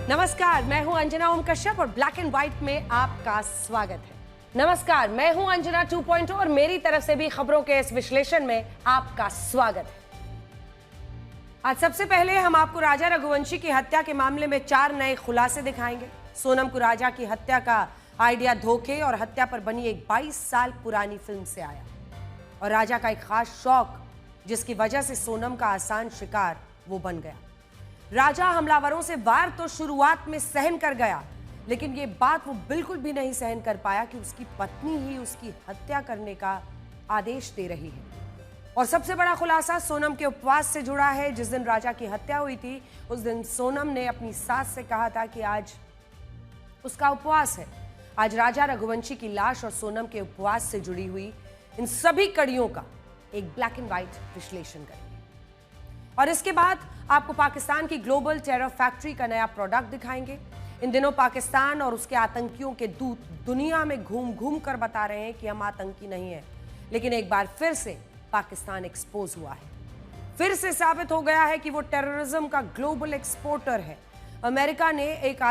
नमस्कार, मैं हूं अंजना ओम कश्यप और ब्लैक एंड व्हाइट में आपका स्वागत है। नमस्कार, मैं हूं अंजना 2.0 और मेरी तरफ से भी खबरों के इस विश्लेषण में आपका स्वागत है। आज सबसे पहले हम आपको राजा रघुवंशी की हत्या के मामले में 4 नए खुलासे दिखाएंगे। सोनम कुराजा की हत्या का आइडिया धोखे और हत्या पर बनी एक 22 साल पुरानी फिल्म से आया और राजा का एक खास शौक जिसकी वजह से सोनम का आसान शिकार वो बन गया। राजा हमलावरों से वार तो शुरुआत में सहन कर गया, लेकिन ये बात वो बिल्कुल भी नहीं सहन कर पाया कि उसकी पत्नी ही उसकी हत्या करने का आदेश दे रही है। और सबसे बड़ा खुलासा सोनम के उपवास से जुड़ा है। जिस दिन राजा की हत्या हुई थी उस दिन सोनम ने अपनी सास से कहा था कि आज उसका उपवास है। आज राजा रघुवंशी की लाश और सोनम के उपवास से जुड़ी हुई इन सभी कड़ियों का एक ब्लैक एंड व्हाइट विश्लेषण करेंगे और इसके बाद आपको पाकिस्तान की ग्लोबल टेरर फैक्ट्री का नया प्रोडक्ट दिखाएंगे। इन दिनों पाकिस्तान और उसके आतंकियों के दूत दुनिया में घूम घूम कर बता रहे हैं कि हम आतंकी नहीं हैं, लेकिन एक बार फिर से पाकिस्तान एक्सपोज हुआ है। फिर से साबित हो गया है कि वो टेररिज्म का ग्लोबल एक्सपोर्टर है। अमेरिका ने एक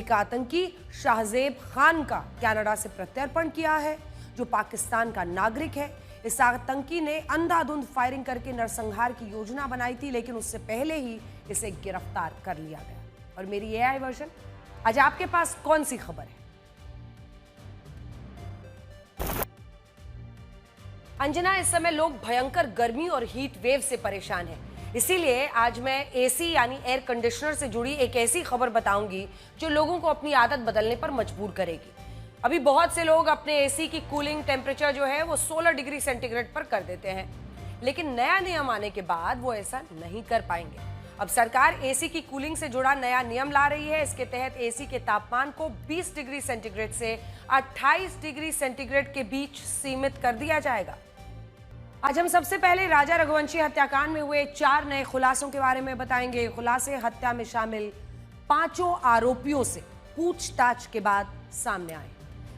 आतंकी शाहजेब खान का कनाडा से प्रत्यर्पण किया है, जो पाकिस्तान का नागरिक है। इस आतंकी ने अंधाधुंध फायरिंग करके नरसंहार की योजना बनाई थी, लेकिन उससे पहले ही इसे गिरफ्तार कर लिया गया। और मेरी एआई वर्जन, आज आपके पास कौन सी खबर है? अंजना, इस समय लोग भयंकर गर्मी और हीट वेव से परेशान हैं। इसीलिए आज मैं एसी यानी एयर कंडीशनर से जुड़ी एक ऐसी खबर बताऊंगी जो लोगों को अपनी आदत बदलने पर मजबूर करेगी। अभी बहुत से लोग अपने एसी की कूलिंग टेम्परेचर जो है वो 16 डिग्री सेंटीग्रेड पर कर देते हैं, लेकिन नया नियम आने के बाद वो ऐसा नहीं कर पाएंगे। अब सरकार एसी की कूलिंग से जुड़ा नया नियम ला रही है। इसके तहत एसी के तापमान को 20 डिग्री सेंटीग्रेड से 28 डिग्री सेंटीग्रेड के बीच सीमित कर दिया जाएगा। आज हम सबसे पहले राजा रघुवंशी हत्याकांड में हुए 4 नए खुलासों के बारे में बताएंगे। खुलासे हत्या में शामिल 5 आरोपियों से पूछताछ के बाद सामने आए।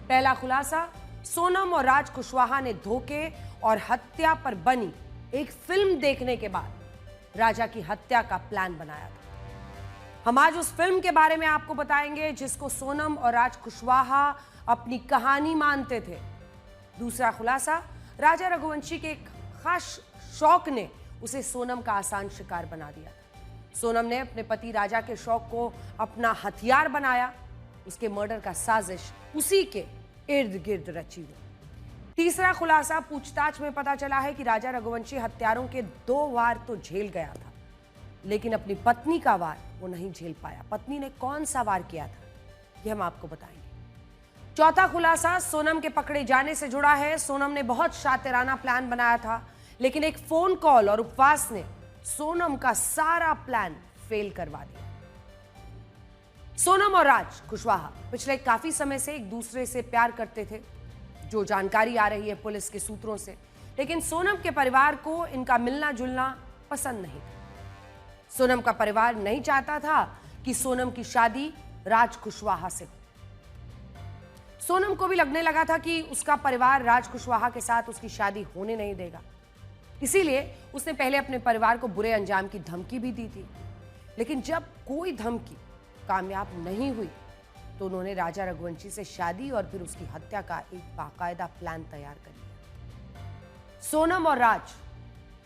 पहला खुलासा, सोनम और राज कुशवाहा ने धोखे और हत्या पर बनी एक फिल्म देखने के बाद राजा की हत्या का प्लान बनाया था। हम आज उस फिल्म के बारे में आपको बताएंगे जिसको सोनम और राज कुशवाहा अपनी कहानी मानते थे। दूसरा खुलासा, राजा रघुवंशी के एक खास शौक ने उसे सोनम का आसान शिकार बना दिया। सोनम ने अपने पति राजा के शौक को अपना हथियार बनाया। उसके मर्डर का साजिश उसी के इर्द गिर्द रची हुई। तीसरा खुलासा, पूछताछ में पता चला है कि राजा रघुवंशी हत्यारों के 2 वार तो झेल गया था, लेकिन अपनी पत्नी का वार वो नहीं झेल पाया। पत्नी ने कौन सा वार किया था ये हम आपको बताएंगे। चौथा खुलासा सोनम के पकड़े जाने से जुड़ा है। सोनम ने बहुत शातिराना प्लान बनाया था, लेकिन एक फोन कॉल और उपवास ने सोनम का सारा प्लान फेल करवा दिया। सोनम और राज कुशवाहा पिछले काफी समय से एक दूसरे से प्यार करते थे, जो जानकारी आ रही है पुलिस के सूत्रों से, लेकिन सोनम के परिवार को इनका मिलना जुलना पसंद नहीं था। सोनम का परिवार नहीं चाहता था कि सोनम की शादी राज कुशवाहा से हो। सोनम को भी लगने लगा था कि उसका परिवार राज कुशवाहा के साथ उसकी शादी होने नहीं देगा, इसीलिए उसने पहले अपने परिवार को बुरे अंजाम की धमकी भी दी थी। लेकिन जब कोई धमकी कामयाब नहीं हुई तो उन्होंने राजा रघुवंशी से शादी और फिर उसकी हत्या का एक बाकायदा प्लान तैयार कर लिया। सोनम और राज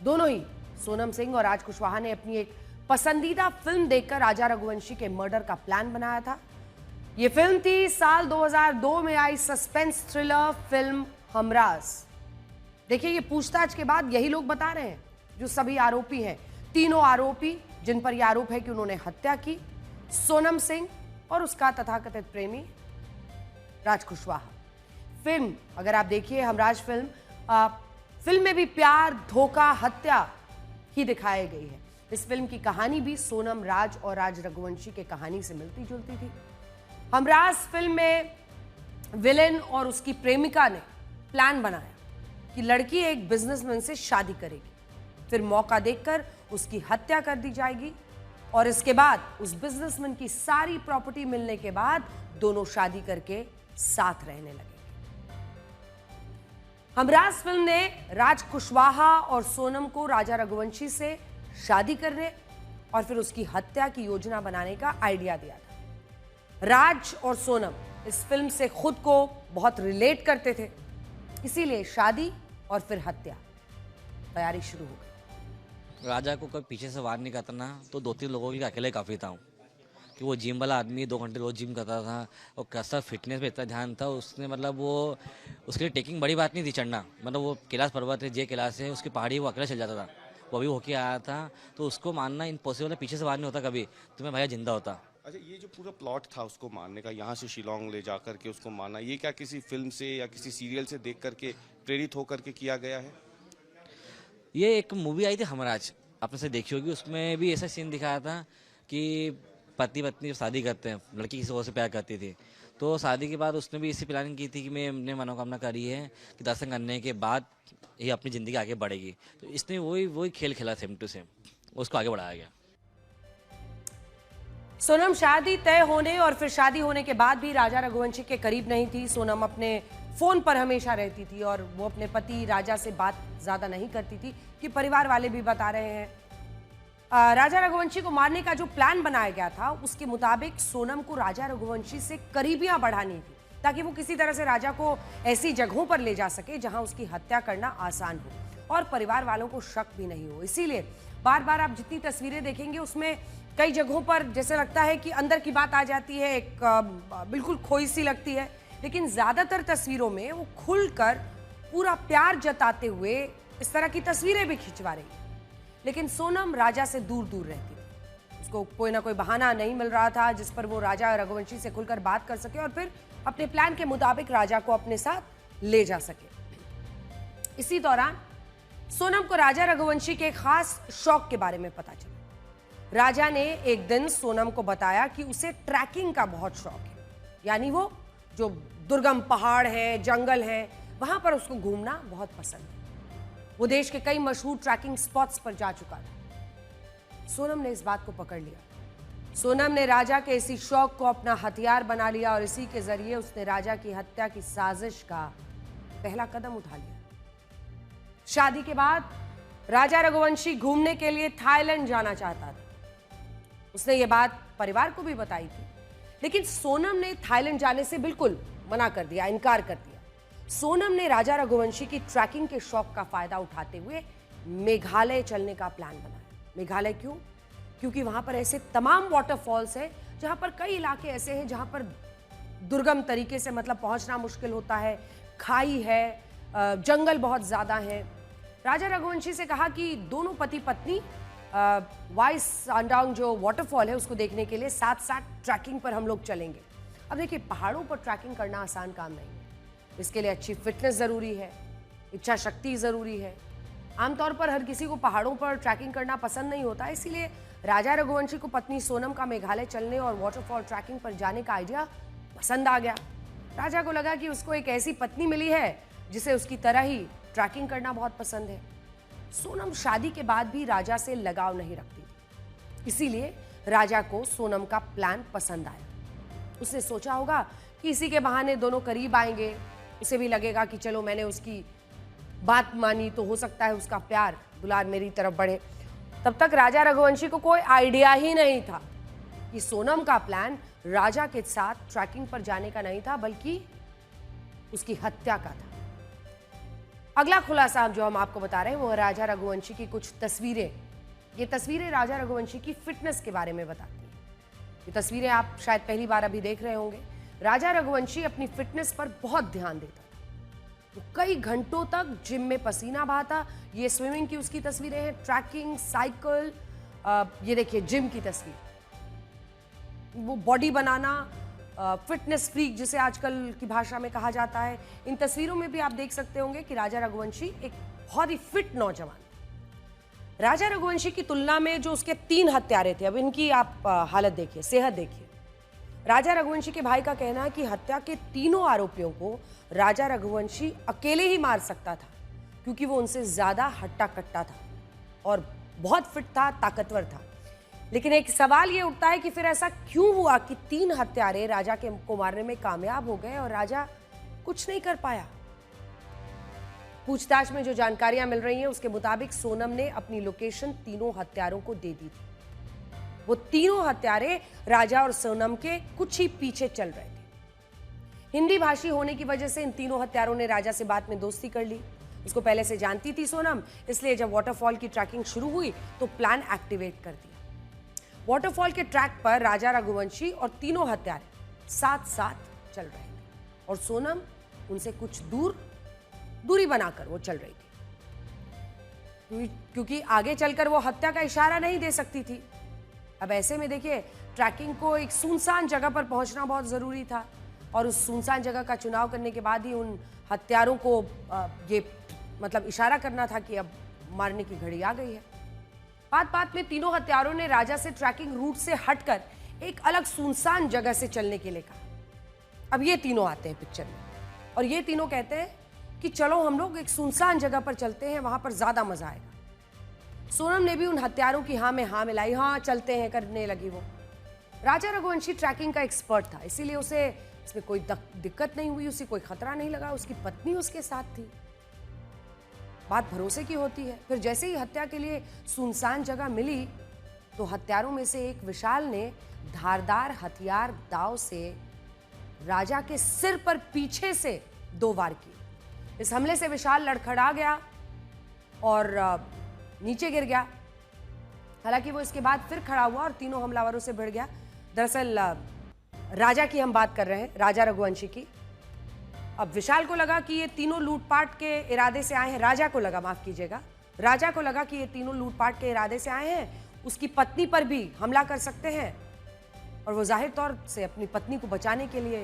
दोनों ही, सोनम सिंह और राज कुशवाहा ने अपनी एक पसंदीदा फिल्म देखकर राजा रघुवंशी के मर्डर का प्लान बनाया था। यह फिल्म थी साल 2002 में आई सस्पेंस थ्रिलर फिल्म हमराज। देखिए, ये पूछताछ के बाद यही लोग बता रहे हैं जो सभी आरोपी हैं। तीनों आरोपी जिन पर यह आरोप है कि उन्होंने हत्या की, सोनम सिंह और उसका तथाकथित प्रेमी राज कुशवाहा। फिल्म अगर आप देखिए हमराज फिल्म में भी प्यार, धोखा, हत्या ही दिखाई गई है। इस फिल्म की कहानी भी सोनम, राज और राज रघुवंशी के कहानी से मिलती जुलती थी। हमराज फिल्म में विलेन और उसकी प्रेमिका ने प्लान बनाया कि लड़की एक बिजनेसमैन से शादी करेगी, फिर मौका देखकर उसकी हत्या कर दी जाएगी और इसके बाद उस बिजनेसमैन की सारी प्रॉपर्टी मिलने के बाद दोनों शादी करके साथ रहने लगे। हमराज फिल्म ने राज कुशवाहा और सोनम को राजा रघुवंशी से शादी करने और फिर उसकी हत्या की योजना बनाने का आइडिया दिया था। राज और सोनम इस फिल्म से खुद को बहुत रिलेट करते थे, इसीलिए शादी और फिर हत्या तैयारी शुरू हो गई। राजा को कोई पीछे से वार नहीं करता ना, तो 2-3 लोगों के लिए अकेले काफ़ी था कि वो जिम वाला आदमी 2 घंटे रोज जिम करता था और कैसा फिटनेस पे इतना ध्यान था उसने, मतलब वो उसके लिए टेकिंग बड़ी बात नहीं थी चढ़ना, मतलब वो कैलाश पर्वत है, जे कैलाश है, उसकी पहाड़ी वो अकेला चल जाता था, वो भी होके आया था। तो उसको मानना इम्पॉसिबल है, पीछे से वार नहीं होता कभी, तो मैं भैया जिंदा होता। अच्छा, ये जो पूरा प्लॉट था उसको मारने का, यहाँ से शिलोंग ले जा करके उसको मारना, ये क्या किसी फिल्म से या किसी सीरियल से देख करके प्रेरित होकर के किया गया है? ये एक मूवी आई थी हमराज, आपने से देखी होगी, उसमें भी ऐसा सीन दिखाया था कि पति पत्नी जब शादी करते हैं, लड़की किसी और से प्यार करती थी, तो शादी के बाद उसने भी इसी प्लानिंग की थी कि मैं अपने मनोकामना करी है कि दर्शन करने के बाद ये अपनी ज़िंदगी आगे बढ़ेगी, तो इसने वही खेल खेला सेम टू सेम, उसको आगे बढ़ाया गया। सोनम शादी तय होने और फिर शादी होने के बाद भी राजा रघुवंशी के करीब नहीं थी। सोनम अपने फोन पर हमेशा रहती थी और वो अपने पति राजा से बात ज्यादा नहीं करती थी, कि परिवार वाले भी बता रहे हैं। राजा रघुवंशी को मारने का जो प्लान बनाया गया था उसके मुताबिक सोनम को राजा रघुवंशी से करीबियां बढ़ानी थी, ताकि वो किसी तरह से राजा को ऐसी जगहों पर ले जा सके जहां उसकी हत्या करना आसान हो और परिवार वालों को शक भी नहीं हो। इसीलिए बार बार आप जितनी तस्वीरें देखेंगे उसमें कई जगहों पर जैसे लगता है कि अंदर की बात आ जाती है, एक बिल्कुल खोई सी लगती है, लेकिन ज्यादातर तस्वीरों में वो खुलकर पूरा प्यार जताते हुए इस तरह की तस्वीरें भी खिंचवा रही है। लेकिन सोनम राजा से दूर दूर रहती थी, उसको कोई ना कोई बहाना नहीं मिल रहा था जिस पर वो राजा रघुवंशी से खुलकर बात कर सके और फिर अपने प्लान के मुताबिक राजा को अपने साथ ले जा सके। इसी दौरान सोनम को राजा रघुवंशी के खास शौक के बारे में पता चला। राजा ने एक दिन सोनम को बताया कि उसे ट्रैकिंग का बहुत शौक है, यानी वो जो दुर्गम पहाड़ है, जंगल है, वहां पर उसको घूमना बहुत पसंद है। वो देश के कई मशहूर ट्रैकिंग स्पॉट्स पर जा चुका था। सोनम ने इस बात को पकड़ लिया। सोनम ने राजा के इसी शौक को अपना हथियार बना लिया और इसी के जरिए उसने राजा की हत्या की साजिश का पहला कदम उठा लिया। शादी के बाद राजा रघुवंशी घूमने के लिए थाईलैंड जाना चाहता था। उसने ये बात परिवार को भी बताई थी, लेकिन सोनम ने थाईलैंड जाने से बिल्कुल मना कर दिया, इनकार कर दिया। सोनम ने राजा रघुवंशी की ट्रैकिंग के शौक का फायदा उठाते हुए मेघालय चलने का प्लान बनाया। मेघालय क्यों? क्योंकि वहां पर ऐसे तमाम वाटरफॉल्स हैं जहां पर कई इलाके ऐसे हैं जहां पर दुर्गम तरीके से मतलब पहुंचना मुश्किल होता है, खाई है, जंगल बहुत ज्यादा है। राजा रघुवंशी से कहा कि दोनों पति पत्नी वाइस सांडांग जो वाटरफॉल है उसको देखने के लिए साथ साथ ट्रैकिंग पर हम लोग चलेंगे। अब देखिए, पहाड़ों पर ट्रैकिंग करना आसान काम नहीं है, इसके लिए अच्छी फिटनेस ज़रूरी है, इच्छा शक्ति ज़रूरी है। आमतौर पर हर किसी को पहाड़ों पर ट्रैकिंग करना पसंद नहीं होता, इसीलिए राजा रघुवंशी को पत्नी सोनम का मेघालय चलने और वाटरफॉल ट्रैकिंग पर जाने का आइडिया पसंद आ गया। राजा को लगा कि उसको एक ऐसी पत्नी मिली है जिसे उसकी तरह ही ट्रैकिंग करना बहुत पसंद है। सोनम शादी के बाद भी राजा से लगाव नहीं रखती, इसीलिए राजा को सोनम का प्लान पसंद आया। उसने सोचा होगा कि इसी के बहाने दोनों करीब आएंगे, उसे भी लगेगा कि चलो मैंने उसकी बात मानी तो हो सकता है उसका प्यार दुलार मेरी तरफ बढ़े। तब तक राजा रघुवंशी को कोई आइडिया ही नहीं था कि सोनम का प्लान राजा के साथ ट्रैकिंग पर जाने का नहीं था, बल्कि उसकी हत्या का था। अगला खुलासा जो हम आपको बता रहे हैं वो है राजा रघुवंशी की कुछ तस्वीरें। ये तस्वीरें राजा रघुवंशी की फिटनेस के बारे में बताती हैं। ये तस्वीरें आप शायद पहली बार अभी देख रहे होंगे। राजा रघुवंशी अपनी फिटनेस पर बहुत ध्यान देता था। वो कई घंटों तक जिम में पसीना बहाता। ये स्विमिंग की उसकी तस्वीरें हैं, ट्रैकिंग, साइकिल, ये देखिए जिम की तस्वीर, वो बॉडी बनाना, फिटनेस फ्रीक जिसे आजकल की भाषा में कहा जाता है। इन तस्वीरों में भी आप देख सकते होंगे कि राजा रघुवंशी एक बहुत ही फिट नौजवान। राजा रघुवंशी की तुलना में जो उसके 3 हत्यारे थे, अब इनकी आप हालत देखिए, सेहत देखिए। राजा रघुवंशी के भाई का कहना है कि हत्या के तीनों आरोपियों को राजा रघुवंशी अकेले ही मार सकता था, क्योंकि वो उनसे ज्यादा हट्टा कट्टा था और बहुत फिट था, ताकतवर था। लेकिन एक सवाल ये उठता है कि फिर ऐसा क्यों हुआ कि 3 हत्यारे राजा को मारने में कामयाब हो गए और राजा कुछ नहीं कर पाया। पूछताछ में जो जानकारियां मिल रही हैं उसके मुताबिक सोनम ने अपनी लोकेशन तीनों हत्यारों को दे दी थी। वो तीनों हत्यारे राजा और सोनम के कुछ ही पीछे चल रहे थे। हिंदी भाषी होने की वजह से इन तीनों हत्यारों ने राजा से बाद में दोस्ती कर ली। उसको पहले से जानती थी सोनम, इसलिए जब वाटरफॉल की ट्रैकिंग शुरू हुई तो प्लान एक्टिवेट कर दिया। वाटरफॉल के ट्रैक पर राजा रघुवंशी और तीनों हत्यारे साथ साथ चल रहे थे और सोनम उनसे कुछ दूरी बनाकर वो चल रही थी, क्योंकि आगे चलकर वो हत्या का इशारा नहीं दे सकती थी। अब ऐसे में देखिए, ट्रैकिंग को एक सुनसान जगह पर पहुंचना बहुत जरूरी था और उस सुनसान जगह का चुनाव करने के बाद ही उन हत्यारों को ये मतलब इशारा करना था कि अब मारने की घड़ी आ गई है। बात में तीनों हत्यारों ने राजा से ट्रैकिंग रूट से हटकर एक अलग सुनसान जगह से चलने के लिए कहा। अब ये तीनों आते हैं पिक्चर में और ये तीनों कहते हैं कि चलो हम लोग एक सुनसान जगह पर चलते हैं, वहां पर ज्यादा मजा आएगा। सोनम ने भी उन हत्यारों की हाँ में हाँ मिलाई, हाँ चलते हैं करने लगी वो। राजा रघुवंशी ट्रैकिंग का एक्सपर्ट था, इसीलिए उसे इसमें कोई दिक्कत नहीं हुई, उसे कोई खतरा नहीं लगा। उसकी पत्नी उसके साथ थी। बात भरोसे की होती है। फिर जैसे ही हत्या के लिए सुनसान जगह मिली तो हत्यारों में से एक विशाल ने धारदार हथियार दाव से राजा के सिर पर पीछे से 2 वार किए। इस हमले से विशाल लड़खड़ा गया और नीचे गिर गया। हालांकि वो इसके बाद फिर खड़ा हुआ और तीनों हमलावरों से भिड़ गया। दरअसल राजा की हम बात कर रहे हैं, राजा रघुवंशी की। अब विशाल को लगा कि ये तीनों लूटपाट के इरादे से आए हैं। राजा को लगा, माफ कीजिएगा, राजा को लगा कि ये तीनों लूटपाट के इरादे से आए हैं, उसकी पत्नी पर भी हमला कर सकते हैं और वो जाहिर तौर से अपनी पत्नी को बचाने के लिए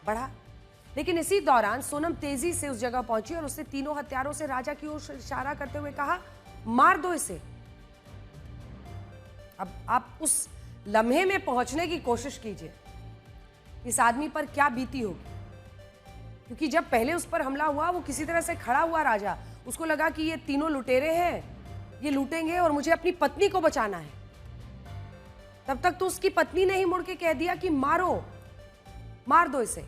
बढ़ा। लेकिन इसी दौरान सोनम तेजी से उस जगह पहुंची और उसने तीनों हत्यारों से राजा की ओर इशारा करते हुए कहा, मार दो इसे। अब आप उस लम्हे में पहुंचने की कोशिश कीजिए, इस आदमी पर क्या बीती होगी, क्योंकि जब पहले उस पर हमला हुआ वो किसी तरह से खड़ा हुआ राजा, उसको लगा कि ये तीनों लुटेरे हैं, ये लूटेंगे और मुझे अपनी पत्नी को बचाना है। तब तक तो उसकी पत्नी ने ही मुड़ के कह दिया कि मारो, मार दो इसे।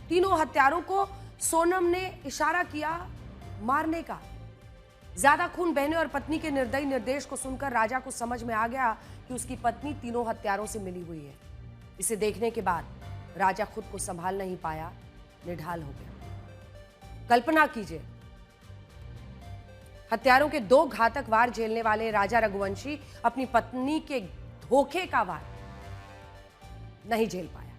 तीनों हत्यारों को सोनम ने इशारा किया मारने का। ज्यादा खून बहने और पत्नी के निर्दयी निर्देश को सुनकर राजा को समझ में आ गया कि उसकी पत्नी तीनों हत्यारों से मिली हुई है। इसे देखने के बाद राजा खुद को संभाल नहीं पाया, निढाल हो गया। कल्पना कीजिए, हत्यारों के 2 घातक वार झेलने वाले राजा रघुवंशी अपनी पत्नी के धोखे का वार नहीं झेल पाया।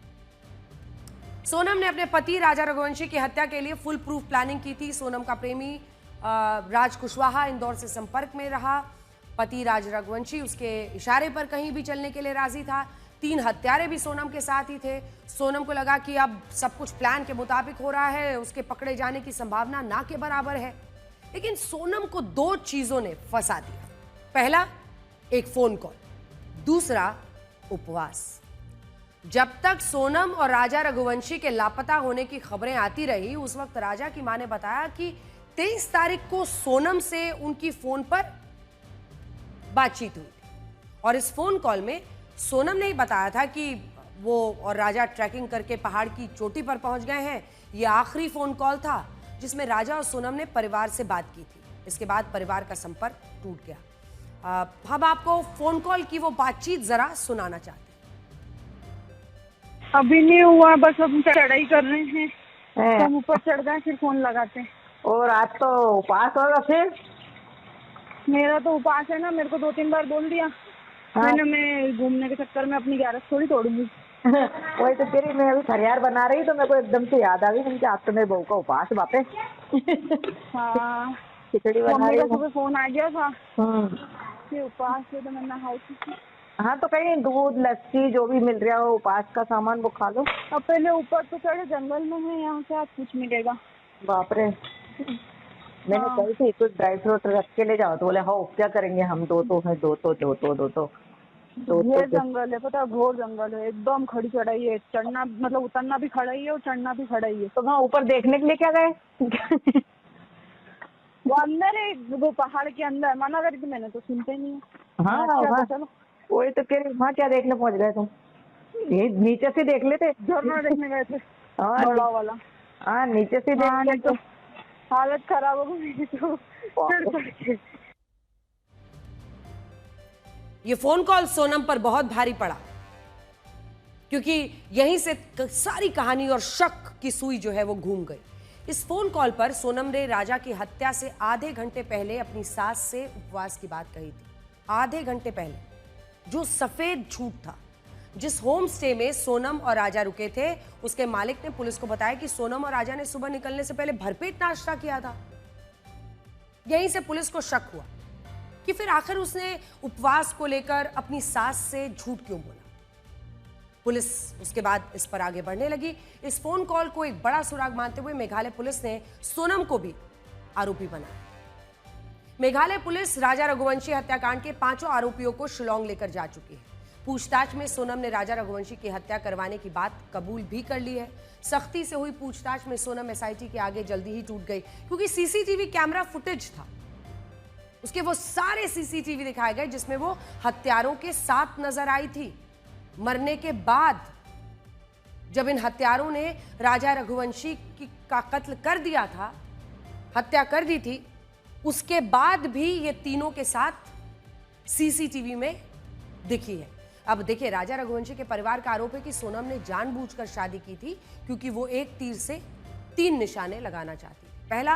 सोनम ने अपने पति राजा रघुवंशी की हत्या के लिए फुल प्रूफ प्लानिंग की थी। सोनम का प्रेमी राज कुशवाहा इंदौर से संपर्क में रहा। पति राज रघुवंशी उसके इशारे पर कहीं भी चलने के लिए राजी था। 3 हत्यारे भी सोनम के साथ ही थे। सोनम को लगा कि अब सब कुछ प्लान के मुताबिक हो रहा है, उसके पकड़े जाने की संभावना ना के बराबर है। लेकिन सोनम को 2 चीजों ने फंसा दिया। पहला, एक फोन कॉल, दूसरा उपवास। जब तक सोनम और राजा रघुवंशी के लापता होने की खबरें आती रही, उस वक्त राजा की मां ने बताया कि 23 तारीख को सोनम से उनकी फोन पर बातचीत हुई और इस फोन कॉल में सोनम ने ही बताया था कि वो और राजा ट्रैकिंग करके पहाड़ की चोटी पर पहुंच गए हैं। यह आखिरी फोन कॉल था जिसमें राजा और सोनम ने परिवार से बात की थी। इसके बाद परिवार का संपर्क टूट गया। हम आपको फोन कॉल की वो बातचीत जरा सुनाना चाहते हैं। अभी नहीं हुआ, बस हम चढ़ाई कर रहे हैं, तो हम ऊपर चढ़ गए फिर फोन लगाते हैं। और आज तो उपवास होगा फिर? मेरा तो उपवास है ना, मेरे को 2-3 बार बोल दिया। हाँ। मैं घूमने के चक्कर में अपनी 11 थोड़ी तोड़ूंगी। वही तो तेरी, मैं अभी फरियाद बना रही तो मेरे को एकदम से याद आ गई कि आज तो मेरे बहू का उपवास है बापे। हाँ, खिचड़ी बना मम्मी रही का हूँ। सुबह फोन आ गया था कि उपवास है, तो मैं नहाई थी। हाँ तो कहीं दूध लस्सी जो भी मिल रहा हो उपवास का सामान वो खा लो। अब पहले ऊपर तो चढ़े, जंगल में है, यहाँ से आज कुछ मिलेगा। बाप रे, मैंने हाँ। कही थी कुछ ड्राई फ्रूट रख के ले जाओ, तो बोले हाँ क्या करेंगे हम, दो ये जंगल है, पता है, घोर जंगल है, एकदम खड़ी चढ़ाई है। चढ़ना मतलब उतरना भी खड़ा ही है और चढ़ना भी खड़ा ही है। तो वहाँ ऊपर देखने के लिए क्या गए? वो अंदर है, वो पहाड़ के अंदर। मना करी थी मैंने तो सुनते नहीं है। हाँ अच्छा, चलो। वही तो कह रही, वहाँ क्या देखने पहुँच गए तुम? ये नीचे से देख लेते। झरना देखने गए थे, हाँ, बड़ा वाला। हाँ नीचे से देख हाँ, लेते। तो हालत खराब हो गई तो चढ़ के। ये फोन कॉल सोनम पर बहुत भारी पड़ा, क्योंकि यहीं से सारी कहानी और शक की सुई जो है वो घूम गई। इस फोन कॉल पर सोनम ने राजा की हत्या से आधे घंटे पहले अपनी सास से उपवास की बात कही थी। आधे घंटे पहले, जो सफेद झूठ था। जिस होम स्टे में सोनम और राजा रुके थे, उसके मालिक ने पुलिस को बताया कि सोनम और राजा ने सुबह निकलने से पहले भरपेट नाश्ता किया था। यहीं से पुलिस को शक हुआ कि फिर आखिर उसने उपवास को लेकर अपनी सास से झूठ क्यों बोला। पुलिस उसके बाद इस पर आगे बढ़ने लगी। इस फोन कॉल को एक बड़ा सुराग मानते हुए मेघालय पुलिस ने सोनम को भी आरोपी बनाया। मेघालय पुलिस राजा रघुवंशी हत्याकांड के 5 आरोपियों को शिलोंग लेकर जा चुकी है। पूछताछ में सोनम ने राजा रघुवंशी की हत्या करवाने की बात कबूल भी कर ली है। सख्ती से हुई पूछताछ में सोनम एसआईटी के आगे जल्दी ही टूट गई, क्योंकि सीसीटीवी कैमरा फुटेज था। उसके वो सारे सीसीटीवी दिखाए गए जिसमें वो हत्यारों के साथ नजर आई थी। मरने के बाद जब इन हत्यारों ने राजा रघुवंशी का कत्ल कर दिया था, हत्या कर दी थी, उसके बाद भी ये तीनों के साथ सीसीटीवी में दिखी है। अब देखिए, राजा रघुवंशी के परिवार का आरोप है कि सोनम ने जानबूझकर शादी की थी, क्योंकि वो एक तीर से 3 निशाने लगाना चाहती। पहला,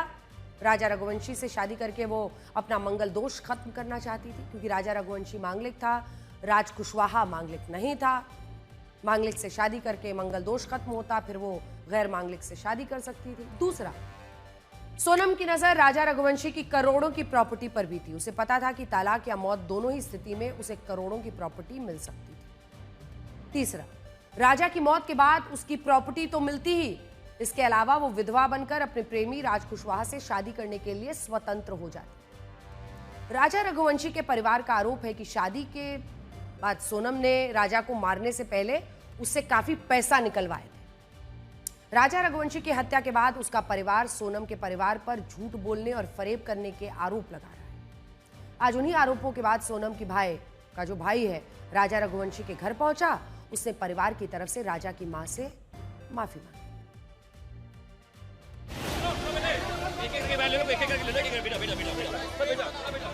राजा रघुवंशी से शादी करके वो अपना मंगल दोष खत्म करना चाहती थी, क्योंकि राजा रघुवंशी मांगलिक था, राज कुशवाहा मांगलिक नहीं था। मांगलिक से शादी करके मंगल दोष खत्म होता, फिर वो गैर मांगलिक से शादी कर सकती थी। दूसरा, सोनम की नजर राजा रघुवंशी की करोड़ों की प्रॉपर्टी पर भी थी। उसे पता था कि तलाक या मौत दोनों ही स्थिति में उसे करोड़ों की प्रॉपर्टी मिल सकती थी। तीसरा, राजा की मौत के बाद उसकी प्रॉपर्टी तो मिलती ही, इसके अलावा वो विधवा बनकर अपने प्रेमी राज कुशवाहा से शादी करने के लिए स्वतंत्र हो जाती। राजा रघुवंशी के परिवार का आरोप है कि शादी के बाद सोनम ने राजा को मारने से पहले उससे काफी पैसा निकलवाए थे। राजा रघुवंशी की हत्या के बाद उसका परिवार सोनम के परिवार पर झूठ बोलने और फरेब करने के आरोप लगा रहा है। आज उन्हीं आरोपों के बाद सोनम की भाई का जो भाई है राजा रघुवंशी के घर पहुंचा। उसने परिवार की तरफ से राजा की मां से माफी मांगी।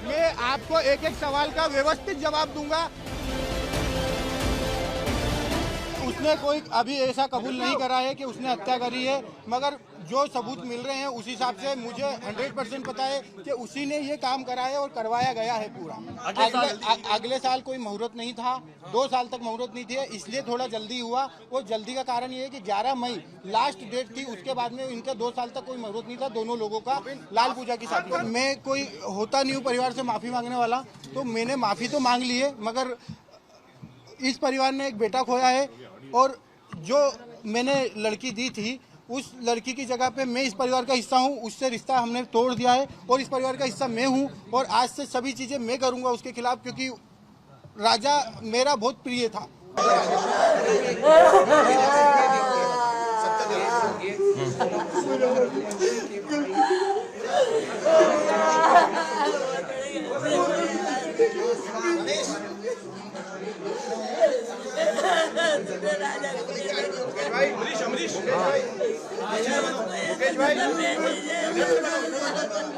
मैं आपको एक एक सवाल का व्यवस्थित जवाब दूंगा। उसने कोई अभी ऐसा कबूल नहीं करा है कि उसने हत्या करी है, मगर जो सबूत मिल रहे हैं उस हिसाब से मुझे 100% पता है कि उसी ने ये काम करा है और करवाया गया है पूरा। अगले साल कोई मुहूर्त नहीं था, 2 साल तक मुहूर्त नहीं थे, इसलिए थोड़ा जल्दी हुआ। और जल्दी का कारण ये है कि 11 मई लास्ट डेट थी, उसके बाद में इनका 2 साल तक कोई मुहूर्त नहीं था दोनों लोगों का लाल पूजा की शादी। मैं कोई होता नहीं हूँ परिवार से माफी मांगने वाला, तो मैंने माफी तो मांग ली है, मगर इस परिवार ने एक बेटा खोया है और जो मैंने लड़की दी थी उस लड़की की जगह पे मैं इस परिवार का हिस्सा हूँ, उससे रिश्ता हमने तोड़ दिया है और इस परिवार का हिस्सा मैं हूँ। और आज से सभी चीजें मैं करूँगा उसके खिलाफ, क्योंकि राजा मेरा बहुत प्रिय था।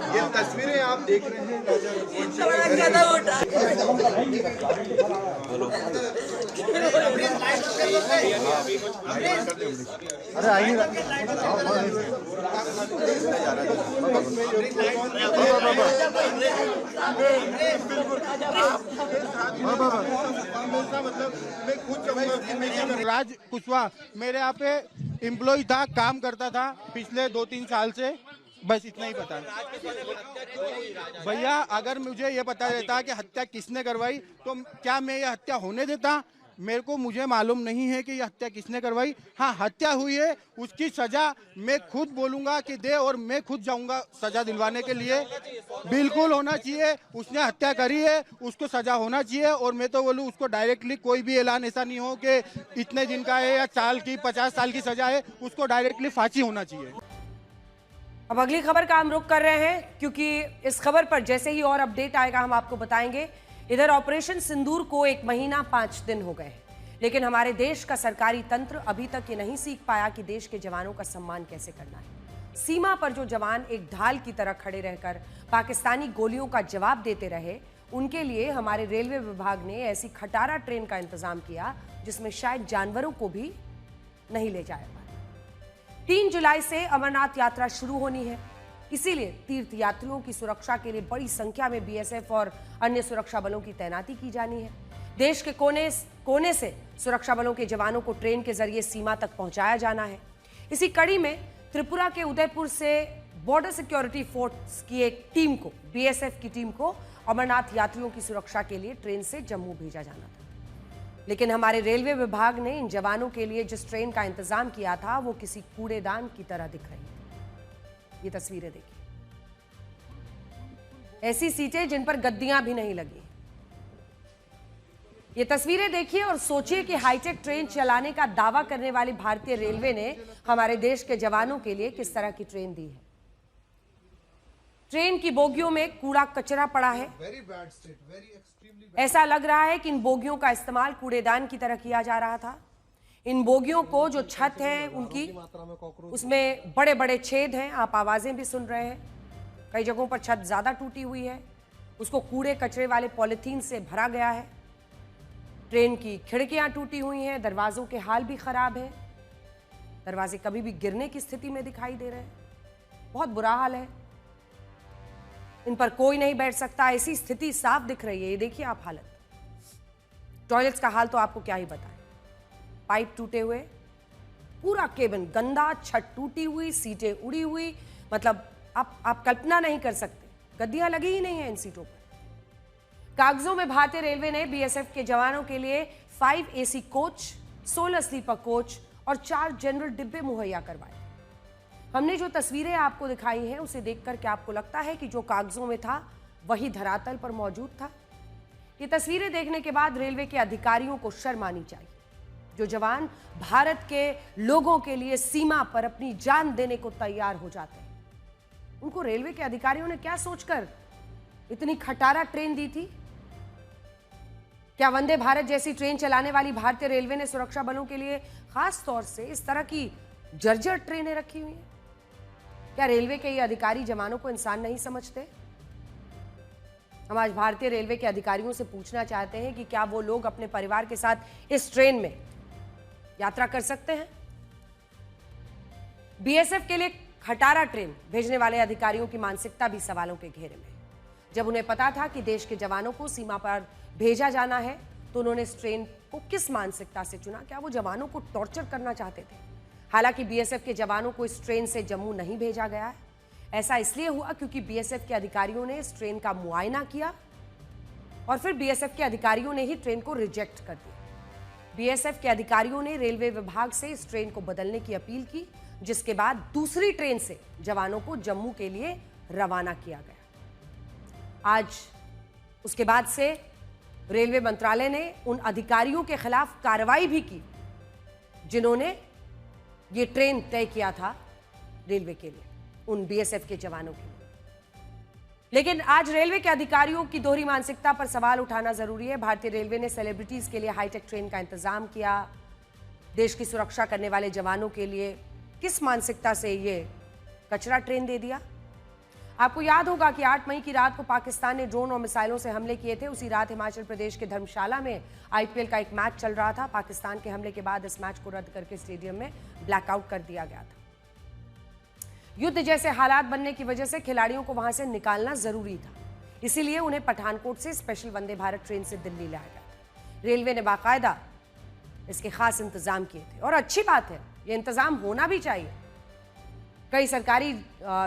ये तस्वीरें आप देख रहे हैं अरे आइए राज कुशवाहा मेरे यहाँ पे एम्प्लॉय था, काम करता था पिछले 2-3 साल से, बस इतना ही पता है भैया। अगर मुझे ये पता रहता कि हत्या किसने करवाई तो क्या मैं ये हत्या होने देता? मेरे को मुझे मालूम नहीं है कि ये हत्या किसने करवाई। हाँ, हत्या हुई है, उसकी सजा मैं खुद बोलूंगा कि दे और मैं खुद जाऊंगा सजा दिलवाने के लिए। बिल्कुल होना चाहिए, उसने हत्या करी है उसको सजा होना चाहिए। और मैं तो बोलूँ उसको डायरेक्टली कोई भी ऐलान ऐसा नहीं हो कि इतने दिन का है या साल की 50 साल की सजा है, उसको डायरेक्टली फांसी होना चाहिए। अब अगली खबर का हम रुख कर रहे हैं, क्योंकि इस खबर पर जैसे ही और अपडेट आएगा हम आपको बताएंगे। इधर ऑपरेशन सिंदूर को 1 महीना 5 दिन हो गए हैं, लेकिन हमारे देश का सरकारी तंत्र अभी तक ये नहीं सीख पाया कि देश के जवानों का सम्मान कैसे करना है। सीमा पर जो जवान एक ढाल की तरह खड़े रहकर पाकिस्तानी गोलियों का जवाब देते रहे, उनके लिए हमारे रेलवे विभाग ने ऐसी खटारा ट्रेन का इंतजाम किया जिसमें शायद जानवरों को भी नहीं ले जाया पाया। 3 जुलाई से अमरनाथ यात्रा शुरू होनी है, इसीलिए तीर्थ यात्रियों की सुरक्षा के लिए बड़ी संख्या में बीएसएफ और अन्य सुरक्षा बलों की तैनाती की जानी है। देश के कोने से सुरक्षा बलों के जवानों को ट्रेन के जरिए सीमा तक पहुंचाया जाना है। इसी कड़ी में त्रिपुरा के उदयपुर से बॉर्डर सिक्योरिटी फोर्स की एक टीम को, बीएसएफ की टीम को अमरनाथ यात्रियों की सुरक्षा के लिए ट्रेन से जम्मू भेजा जाना था। लेकिन हमारे रेलवे विभाग ने इन जवानों के लिए जिस ट्रेन का इंतजाम किया था वो किसी कूड़ेदान की तरह दिख रही है। ये तस्वीरें देखिए, ऐसी सीटें जिन पर गद्दियां भी नहीं लगी। ये तस्वीरें देखिए और सोचिए कि हाईटेक ट्रेन चलाने का दावा करने वाली भारतीय रेलवे ने हमारे देश के जवानों के लिए किस तरह की ट्रेन दी है। ट्रेन की बोगियों में कूड़ा कचरा पड़ा है। ऐसा लग रहा है कि इन बोगियों का इस्तेमाल कूड़ेदान की तरह किया जा रहा था। इन बोगियों को जो छत है उनकी, उसमें बड़े बड़े छेद हैं, आप आवाजें भी सुन रहे हैं। कई जगहों पर छत ज्यादा टूटी हुई है, उसको कूड़े कचरे वाले पॉलिथीन से भरा गया है। ट्रेन की खिड़कियां टूटी हुई हैं, दरवाजों के हाल भी खराब है, दरवाजे कभी भी गिरने की स्थिति में दिखाई दे रहे हैं। बहुत बुरा हाल है, इन पर कोई नहीं बैठ सकता, ऐसी स्थिति साफ दिख रही है। ये देखिए आप हालत। टॉयलेट्स का हाल तो आपको क्या ही बताएं, पाइप टूटे हुए, पूरा केबिन गंदा, छत टूटी हुई, सीटें उड़ी हुई, मतलब आप कल्पना नहीं कर सकते। गद्दियां लगी ही नहीं है इन सीटों पर। कागजों में भारतीय रेलवे ने बीएसएफ के जवानों के लिए 5 एसी कोच, 16 स्लीपर कोच और 4 जनरल डिब्बे मुहैया करवाए। हमने जो तस्वीरें आपको दिखाई हैं उसे देखकर क्या आपको लगता है कि जो कागजों में था वही धरातल पर मौजूद था? ये तस्वीरें देखने के बाद रेलवे के अधिकारियों को शर्म आनी चाहिए। जो जवान भारत के लोगों के लिए सीमा पर अपनी जान देने को तैयार हो जाते हैं, उनको रेलवे के अधिकारियों ने क्या सोचकर इतनी खटारा ट्रेन दी थी? क्या वंदे भारत जैसी ट्रेन चलाने वाली भारतीय रेलवे ने सुरक्षा बलों के लिए खास तौर से इस तरह की जर्जर ट्रेनें रखी हुई हैं? क्या रेलवे के ये अधिकारी जवानों को इंसान नहीं समझते? हम आज भारतीय रेलवे के अधिकारियों से पूछना चाहते हैं कि क्या वो लोग अपने परिवार के साथ इस ट्रेन में यात्रा कर सकते हैं? बीएसएफ के लिए खटारा ट्रेन भेजने वाले अधिकारियों की मानसिकता भी सवालों के घेरे में। जब उन्हें पता था कि देश के जवानों को सीमा पर भेजा जाना है तो उन्होंने इस ट्रेन को किस मानसिकता से चुना? क्या वो जवानों को टॉर्चर करना चाहते थे? हालांकि बीएसएफ के जवानों को इस ट्रेन से जम्मू नहीं भेजा गया है। ऐसा इसलिए हुआ क्योंकि बीएसएफ के अधिकारियों ने इस ट्रेन का मुआयना किया और फिर बीएसएफ के अधिकारियों ने ही ट्रेन को रिजेक्ट कर दिया। बीएसएफ के अधिकारियों ने रेलवे विभाग से इस ट्रेन को बदलने की अपील की, जिसके बाद दूसरी ट्रेन से जवानों को जम्मू के लिए रवाना किया गया। आज उसके बाद से रेलवे मंत्रालय ने उन अधिकारियों के खिलाफ कार्रवाई भी की जिन्होंने ये ट्रेन तय किया था रेलवे के लिए, उन बीएसएफ के जवानों के लिए। लेकिन आज रेलवे के अधिकारियों की दोहरी मानसिकता पर सवाल उठाना जरूरी है। भारतीय रेलवे ने सेलिब्रिटीज के लिए हाईटेक ट्रेन का इंतजाम किया, देश की सुरक्षा करने वाले जवानों के लिए किस मानसिकता से ये कचरा ट्रेन दे दिया? आपको याद होगा कि 8 मई की रात को पाकिस्तान ने ड्रोन और मिसाइलों से हमले किए थे। उसी रात हिमाचल प्रदेश के धर्मशाला में आईपीएल का एक मैच चल रहा था। पाकिस्तान के हमले के बाद इस मैच को रद्द करके स्टेडियम में ब्लैकआउट कर दिया गया था। युद्ध जैसे हालात बनने की वजह से खिलाड़ियों को वहां से निकालना जरूरी था, इसीलिए उन्हें पठानकोट से स्पेशल वंदे भारत ट्रेन से दिल्ली लाया गया था। रेलवे ने बाकायदा इसके खास इंतजाम किए थे और अच्छी बात है, ये इंतजाम होना भी चाहिए। कई सरकारी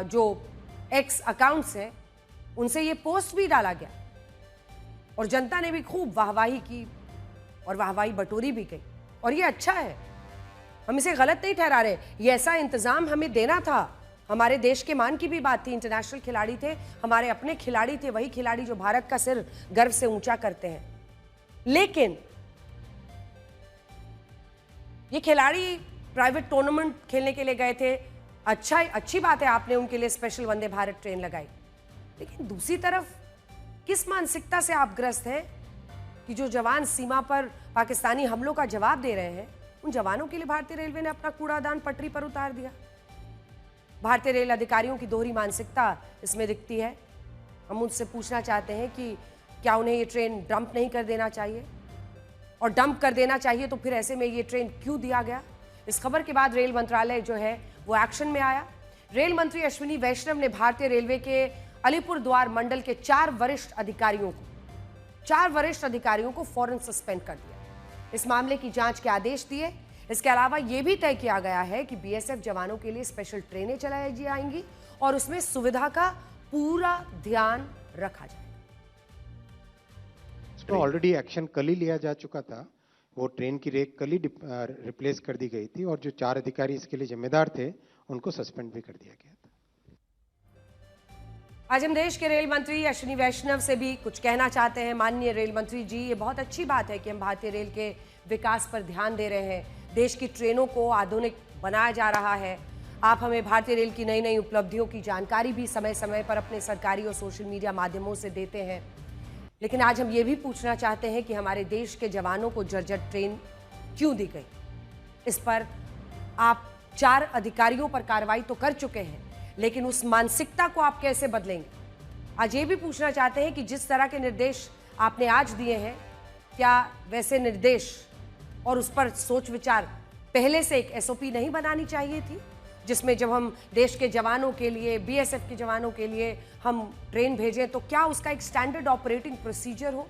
जो एक्स अकाउंट्स हैं उनसे ये पोस्ट भी डाला गया और जनता ने भी खूब वाहवाही की और वाहवाही बटोरी भी गई और ये अच्छा है, हम इसे गलत नहीं ठहरा रहे। ये ऐसा इंतजाम हमें देना था, हमारे देश के मान की भी बात थी। इंटरनेशनल खिलाड़ी थे, हमारे अपने खिलाड़ी थे, वही खिलाड़ी जो भारत का सिर गर्व से ऊंचा करते हैं। लेकिन ये खिलाड़ी प्राइवेट टूर्नामेंट खेलने के लिए गए थे, अच्छी बात है, आपने उनके लिए स्पेशल वंदे भारत ट्रेन लगाई। लेकिन दूसरी तरफ किस मानसिकता से आप ग्रस्त हैं कि जो जवान सीमा पर पाकिस्तानी हमलों का जवाब दे रहे हैं, उन जवानों के लिए भारतीय रेलवे ने अपना कूड़ादान पटरी पर उतार दिया। भारतीय रेल अधिकारियों की दोहरी मानसिकता इसमें दिखती है। हम उनसे पूछना चाहते हैं कि क्या उन्हें ये ट्रेन डंप नहीं कर देना चाहिए? और डंप कर देना चाहिए तो फिर ऐसे में ये ट्रेन क्यों दिया गया? इस खबर के बाद रेल मंत्रालय जो है वो एक्शन में आया। रेल मंत्री अश्विनी वैष्णव ने भारतीय रेलवे के अलीपुरद्वार मंडल के 4 वरिष्ठ अधिकारियों को फौरन सस्पेंड कर दिया। इस मामले की जांच के आदेश दिए। इसके अलावा यह भी तय किया गया है कि बीएसएफ जवानों के लिए स्पेशल ट्रेनें चलाई जाएंगी और उसमें सुविधा का पूरा ध्यान रखा जाएगा। तो ऑलरेडी एक्शन कल ही लिया जा चुका था। वो ट्रेन की रेक कल ही रिप्लेस कर दी गई थी और जो 4 अधिकारी इसके लिए जिम्मेदार थे उनको सस्पेंड भी कर दिया गया था। आज हम देश के रेल मंत्री अश्विनी वैष्णव से भी कुछ कहना चाहते हैं। माननीय रेल मंत्री जी, ये बहुत अच्छी बात है कि हम भारतीय रेल के विकास पर ध्यान दे रहे हैं। देश की ट्रेनों को आधुनिक बनाया जा रहा है। आप हमें भारतीय रेल की नई नई उपलब्धियों की जानकारी भी समय समय पर अपने सरकारी और सोशल मीडिया माध्यमों से देते हैं। लेकिन आज हम ये भी पूछना चाहते हैं कि हमारे देश के जवानों को जर्जर ट्रेन क्यों दी गई? इस पर आप 4 अधिकारियों पर कार्रवाई तो कर चुके हैं, लेकिन उस मानसिकता को आप कैसे बदलेंगे? आज ये भी पूछना चाहते हैं कि जिस तरह के निर्देश आपने आज दिए हैं, क्या वैसे निर्देश और उस पर सोच विचार पहले से एक एसओपी नहीं बनानी चाहिए थी, जिसमें जब हम देश के जवानों के लिए, बीएसएफ के जवानों के लिए हम ट्रेन भेजें तो क्या उसका एक स्टैंडर्ड ऑपरेटिंग प्रोसीजर हो?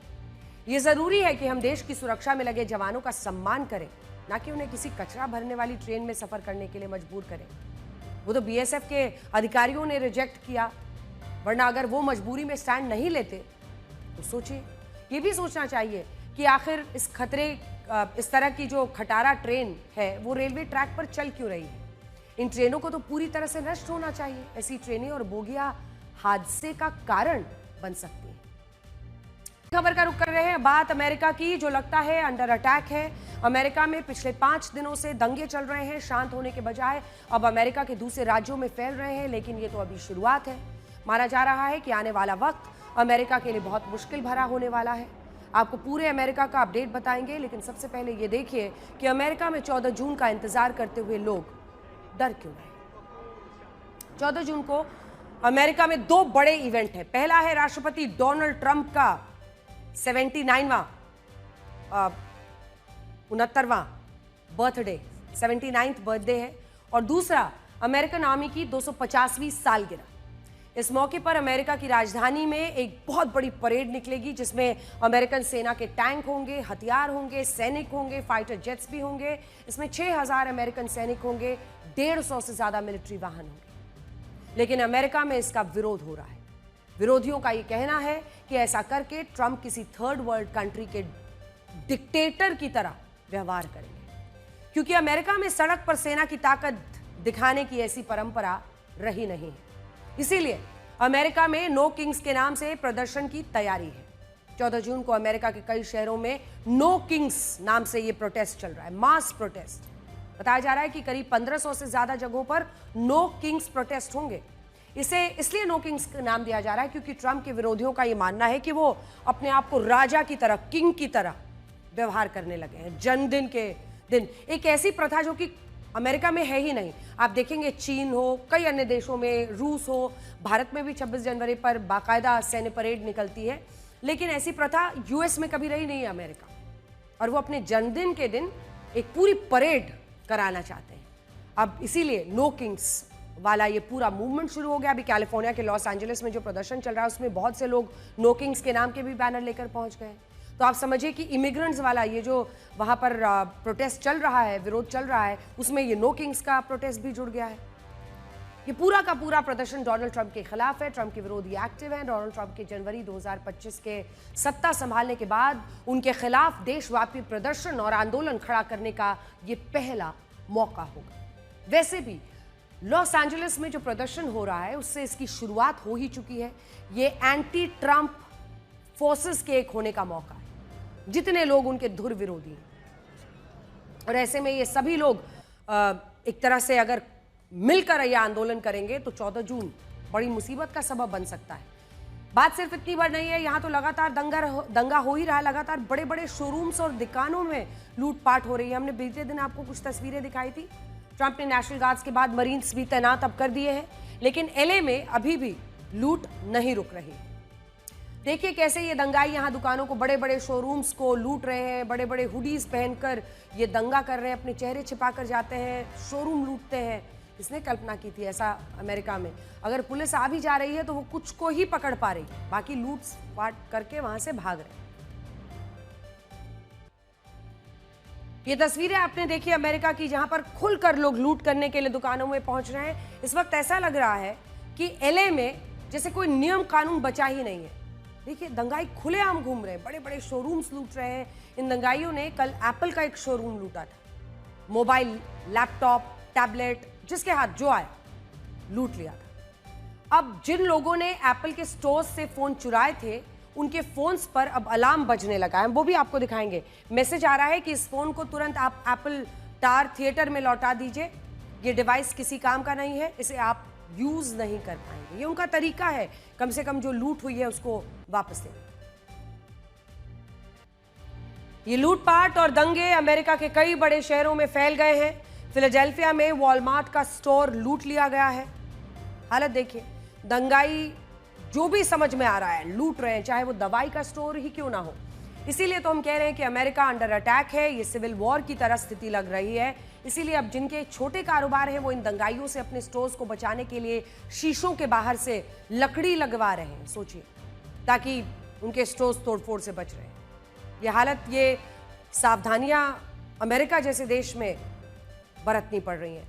ये ज़रूरी है कि हम देश की सुरक्षा में लगे जवानों का सम्मान करें, ना कि उन्हें किसी कचरा भरने वाली ट्रेन में सफ़र करने के लिए मजबूर करें। वो तो बीएसएफ के अधिकारियों ने रिजेक्ट किया, वरना अगर वो मजबूरी में स्टैंड नहीं लेते तो सोचिए। ये भी सोचना चाहिए कि आखिर इस तरह की जो खटारा ट्रेन है वो रेलवे ट्रैक पर चल क्यों रही है? इन ट्रेनों को तो पूरी तरह से नष्ट होना चाहिए। ऐसी ट्रेनें और बोगियां हादसे का कारण बन सकती हैं। खबर का रुख कर रहे हैं बात अमेरिका की, जो लगता है अंडर अटैक है। अमेरिका में पिछले 5 दिनों से दंगे चल रहे हैं। शांत होने के बजाय अब अमेरिका के दूसरे राज्यों में फैल रहे हैं, लेकिन ये तो अभी शुरुआत है। माना जा रहा है कि आने वाला वक्त अमेरिका के लिए बहुत मुश्किल भरा होने वाला है। आपको पूरे अमेरिका का अपडेट बताएंगे, लेकिन सबसे पहले ये देखिए कि अमेरिका में 14 जून का इंतजार करते हुए लोग डर क्यों रहे। 14 जून को अमेरिका में 2 बड़े इवेंट हैं। पहला है राष्ट्रपति डोनाल्ड ट्रंप का 79वां बर्थडे, 79th बर्थडे है, और दूसरा अमेरिकन आर्मी की 250वीं सालगिरह। इस मौके पर अमेरिका की राजधानी में एक बहुत बड़ी परेड निकलेगी, जिसमें अमेरिकन सेना के टैंक होंगे, हथियार होंगे, सैनिक होंगे, फाइटर जेट्स भी होंगे। इसमें 6000 अमेरिकन सैनिक होंगे, 150 से ज्यादा मिलिट्री वाहन होंगे। लेकिन अमेरिका में इसका विरोध हो रहा है। विरोधियों का यह कहना है कि ऐसा करके ट्रंप किसी थर्ड वर्ल्ड कंट्री के डिक्टेटर की तरह व्यवहार करेंगे, क्योंकि अमेरिका में सड़क पर सेना की ताकत दिखाने की ऐसी परंपरा रही नहीं है। इसीलिए अमेरिका में नो किंग्स के नाम से प्रदर्शन की तैयारी है। 14 जून को अमेरिका के कई शहरों में नो किंग्स नाम से यह प्रोटेस्ट चल रहा है, मास प्रोटेस्ट। बताया जा रहा है कि करीब 1500 से ज्यादा जगहों पर नो किंग्स प्रोटेस्ट होंगे। इसे इसलिए नो किंग्स का नाम दिया जा रहा है क्योंकि ट्रंप के विरोधियों का यह मानना है कि वो अपने आप को राजा की तरह, किंग की तरह व्यवहार करने लगे हैं। जन्मदिन के दिन एक ऐसी प्रथा जो कि अमेरिका में है ही नहीं। आप देखेंगे चीन हो, कई अन्य देशों में, रूस हो, भारत में भी 26 जनवरी पर बाकायदा सैन्य परेड निकलती है, लेकिन ऐसी प्रथा यूएस में कभी रही नहीं है अमेरिका। और वो अपने जन्मदिन के दिन एक पूरी परेड कराना चाहते हैं। अब इसीलिए नो किंग्स वाला ये पूरा मूवमेंट शुरू हो गया। अभी कैलिफोर्निया के लॉस एंजलिस में जो प्रदर्शन चल रहा है उसमें बहुत से लोग नो किंग्स के नाम के भी बैनर लेकर पहुंच गए। तो आप समझिए कि इमिग्रेंट्स वाला ये जो वहां पर प्रोटेस्ट चल रहा है, विरोध चल रहा है, उसमें ये नो किंग्स का प्रोटेस्ट भी जुड़ गया है। ये पूरा का पूरा प्रदर्शन डोनाल्ड ट्रंप के खिलाफ है। ट्रंप के विरोधी एक्टिव हैं। डोनाल्ड ट्रंप के जनवरी 2025 के सत्ता संभालने के बाद उनके खिलाफ देशव्यापी प्रदर्शन और आंदोलन खड़ा करने का ये पहला मौका होगा। वैसे भी लॉस एंजलिस में जो प्रदर्शन हो रहा है उससे इसकी शुरुआत हो ही चुकी है। ये एंटी ट्रंप फोर्सेस के एक होने का मौका है, जितने लोग उनके धुर विरोधी हैं। और ऐसे में ये सभी लोग एक तरह से अगर मिलकर यह आंदोलन करेंगे तो 14 जून बड़ी मुसीबत का सबब बन सकता है। बात सिर्फ इतनी भर नहीं है, यहाँ तो लगातार दंगा हो ही रहा है। लगातार बड़े बड़े शोरूम्स और दुकानों में लूटपाट हो रही है। हमने बीते दिन आपको कुछ तस्वीरें दिखाई थी। ट्रंप ने नेशनल गार्ड्स के बाद मरीन्स भी तैनात अब कर दिए हैं, लेकिन एलए में अभी भी लूट नहीं रुक रही। देखिए कैसे ये दंगाई यहाँ दुकानों को, बड़े बड़े शोरूम्स को लूट रहे हैं, बड़े बड़े हुडीज पहनकर ये दंगा कर रहे हैं, अपने चेहरे छिपा कर जाते हैं, शोरूम लूटते हैं। इसने कल्पना की थी ऐसा अमेरिका में? अगर पुलिस आ भी जा रही है तो वो कुछ को ही पकड़ पा रही, बाकी लूट पाट करके वहां से भाग रहे। ये तस्वीरें आपने देखी अमेरिका की, जहां पर खुलकर लोग लूट करने के लिए दुकानों में पहुंच रहे हैं। इस वक्त ऐसा लग रहा है कि एलए में जैसे कोई नियम कानून बचा ही नहीं है। देखिए दंगाई खुलेआम घूम रहे हैं, बड़े बड़े शोरूम्स लूट रहे हैं। इन दंगाइयों ने कल एप्पल का एक शोरूम लूटा था, मोबाइल, लैपटॉप, टैबलेट, जिसके हाथ जो आया लूट लिया था। अब जिन लोगों ने एप्पल के स्टोर से फोन चुराए थे, उनके फोन्स पर अब अलार्म बजने लगा है। वो भी आपको दिखाएंगे। मैसेज आ रहा है कि इस फोन को तुरंत आप एप्पल स्टार थिएटर में लौटा दीजिए, ये डिवाइस किसी काम का नहीं है, इसे आप यूज नहीं कर पाएंगे। ये उनका तरीका है कम से कम जो लूट हुई है उसको वापस लेने। ये लूटपाट और दंगे अमेरिका के कई बड़े शहरों में फैल गए हैं। फिलाडेल्फिया में वॉलमार्ट का स्टोर लूट लिया गया है। हालत देखिए, दंगाई जो भी समझ में आ रहा है लूट रहे हैं, चाहे वो दवाई का स्टोर ही क्यों ना हो। इसीलिए तो हम कह रहे हैं कि अमेरिका अंडर अटैक है। ये सिविल वॉर की तरह स्थिति लग रही है। इसीलिए अब जिनके छोटे कारोबार हैं वो इन दंगाइयों से अपने स्टोर्स को बचाने के लिए शीशों के बाहर से लकड़ी लगवा रहे हैं, सोचिए, ताकि उनके स्टोर्स तोड़फोड़ से बच रहे हैं। ये हालत, ये सावधानियां अमेरिका जैसे देश में बरतनी पड़ रही हैं।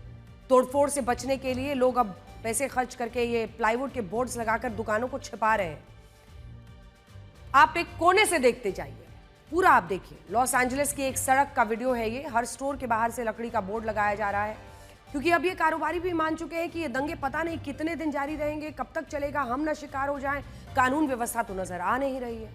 तोड़फोड़ से बचने के लिए लोग अब पैसे खर्च करके ये प्लाईवुड के बोर्ड्स लगाकर दुकानों को छिपा रहे हैं। आप एक कोने से देखते जाइए, पूरा आप देखिए। लॉस एंजलिस की एक सड़क का वीडियो है ये। हर स्टोर के बाहर से लकड़ी का बोर्ड लगाया जा रहा है, क्योंकि अब ये कारोबारी भी मान चुके हैं कि ये दंगे पता नहीं कितने दिन जारी रहेंगे, कब तक चलेगा, हम ना शिकार हो जाएं। कानून व्यवस्था तो नजर आ नहीं रही है।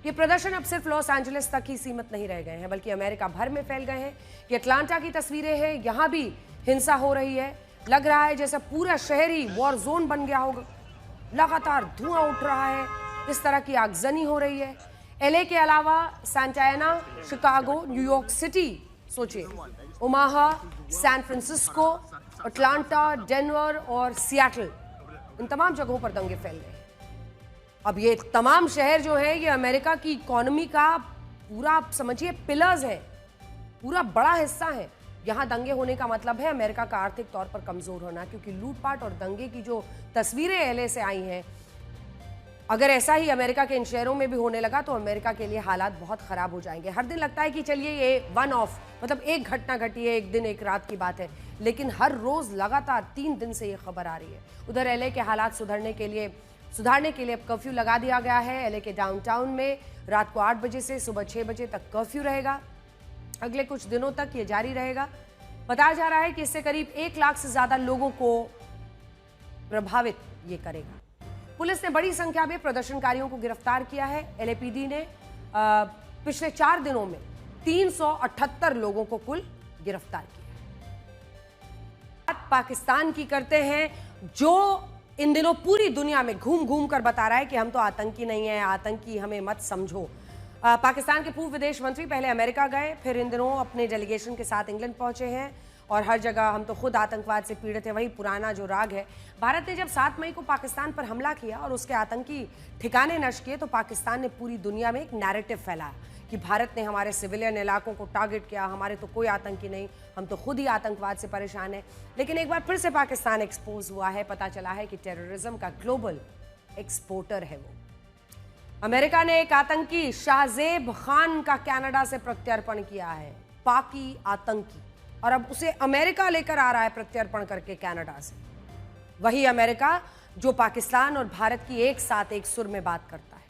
ये प्रदर्शन अब सिर्फ लॉस एंजलिस तक ही सीमित नहीं रह गए हैं, बल्कि अमेरिका भर में फैल गए हैं। ये अटलांटा की तस्वीरें हैं, यहां भी हिंसा हो रही है। लग रहा है जैसे पूरा शहर ही वॉर जोन बन गया होगा। लगातार धुआं उठ रहा है, इस तरह की आगजनी हो रही है। एलए के अलावा सांटाना, शिकागो, न्यूयॉर्क सिटी, सोचिए, Omaha, San Francisco, Atlanta, Denver और सियाटल, इन तमाम जगहों पर दंगे फैल गए। अब ये तमाम शहर जो है ये अमेरिका की इकोनॉमी का पूरा, आप समझिए, पिलर्स है, पूरा बड़ा हिस्सा है। यहाँ दंगे होने का मतलब है अमेरिका का आर्थिक तौर पर कमजोर होना, क्योंकि लूटपाट और दंगे की जो तस्वीरें एलए से आई हैं, अगर ऐसा ही अमेरिका के इन शहरों में भी होने लगा तो अमेरिका के लिए हालात बहुत खराब हो जाएंगे। हर दिन लगता है कि चलिए ये वन ऑफ, मतलब एक घटना घटी है, एक दिन एक रात की बात है, लेकिन हर रोज लगातार 3 दिन से ये खबर आ रही है। उधर एलए के हालात सुधारने के लिए अब कर्फ्यू लगा दिया गया है। एलए के डाउनटाउन में रात को 8 बजे से सुबह 6 बजे तक कर्फ्यू रहेगा। अगले कुछ दिनों तक ये जारी रहेगा। बताया जा रहा है कि इससे करीब 1 लाख से ज्यादा लोगों को प्रभावित ये करेगा। पुलिस ने बड़ी संख्या में प्रदर्शनकारियों को गिरफ्तार किया है। एलएपीडी ने पिछले 4 दिनों में 378 लोगों को कुल गिरफ्तार किया है। पाकिस्तान की करते हैं, जो इन दिनों पूरी दुनिया में घूम घूम कर बता रहा है कि हम तो आतंकी नहीं है, आतंकी हमें मत समझो। पाकिस्तान के पूर्व विदेश मंत्री पहले अमेरिका गए, फिर इन दिनों अपने डेलीगेशन के साथ इंग्लैंड पहुंचे हैं, और हर जगह हम तो खुद आतंकवाद से पीड़ित है, वही पुराना जो राग है। भारत ने जब 7 मई को पाकिस्तान पर हमला किया और उसके आतंकी ठिकाने नष्ट किए, तो पाकिस्तान ने पूरी दुनिया में एक नैरेटिव फैलाया कि भारत ने हमारे सिविलियन इलाकों को टारगेट किया, हमारे तो कोई आतंकी नहीं, हम तो खुद ही आतंकवाद से परेशान हैं। लेकिन एक बार फिर से पाकिस्तान एक्सपोज हुआ है। पता चला है कि टेररिज्म का ग्लोबल एक्सपोर्टर है वो। अमेरिका ने एक आतंकी शाहजेब खान का कनाडा से प्रत्यर्पण किया है, पाकी आतंकी, और अब उसे अमेरिका लेकर आ रहा है प्रत्यर्पण करके कनाडा से। वही अमेरिका जो पाकिस्तान और भारत की एक साथ एक सुर में बात करता है।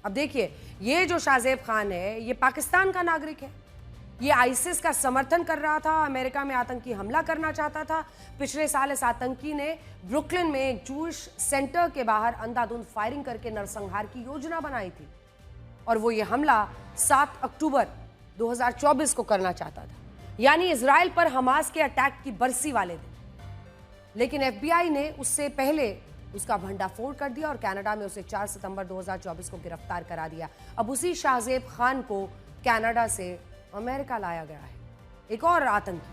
अब देखिए, ये जो शाहजेब खान है ये पाकिस्तान का नागरिक है। ये आईसिस का समर्थन कर रहा था, अमेरिका में आतंकी हमला करना चाहता था। पिछले साल इस आतंकी ने ब्रुकलिन में एक जूश सेंटर के बाहर अंधाधुंध फायरिंग करके नरसंहार की योजना बनाई थी, और वो ये हमला 7 अक्टूबर 2024 को करना चाहता था, यानी इजराइल पर हमास के अटैक की बरसी वाले दिन। लेकिन एफबीआई ने उससे पहले उसका भंडाफोड़ कर दिया और कनाडा में उसे 4 सितंबर 2024 को गिरफ्तार करा दिया। अब उसी शाहजेब खान को कनाडा से अमेरिका लाया गया है। एक और आतंकी,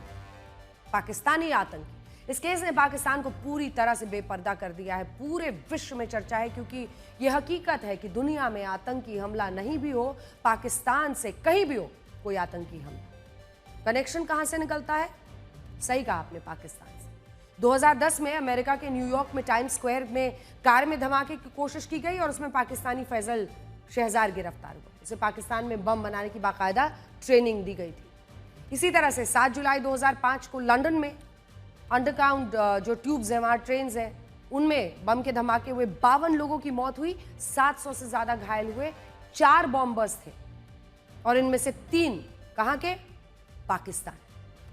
पाकिस्तानी आतंकी। इस केस ने पाकिस्तान को पूरी तरह से बेपर्दा कर दिया है। पूरे विश्व में चर्चा है क्योंकि यह हकीकत है कि दुनिया में आतंकी हमला नहीं भी हो, पाकिस्तान से कहीं भी हो कोई आतंकी हमला, कनेक्शन कहां से निकलता है? सही कहा आपने, पाकिस्तान से। 2010 में अमेरिका के न्यूयॉर्क में टाइम्स स्क्वायर में कार में धमाके की कोशिश की गई और उसमें पाकिस्तानी फैजल शहजार गिरफ्तार हुआ। उसे पाकिस्तान में बम बनाने की बाकायदा ट्रेनिंग दी गई थी। इसी तरह से 7 जुलाई 2005 को लंदन में अंडरग्राउंड जो ट्यूब्स हैं, वहाँ ट्रेन्स हैं, उनमें बम के धमाके हुए, 52 लोगों की मौत हुई, 700 से ज़्यादा घायल हुए। 4 बॉम्बर्स थे और इनमें से 3 कहाँ के? पाकिस्तान।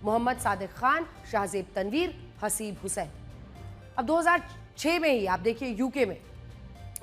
मोहम्मद सादिक खान, शाहजेब तनवीर, हसीब हुसैन। अब 2006 में ही आप देखिए यूके में,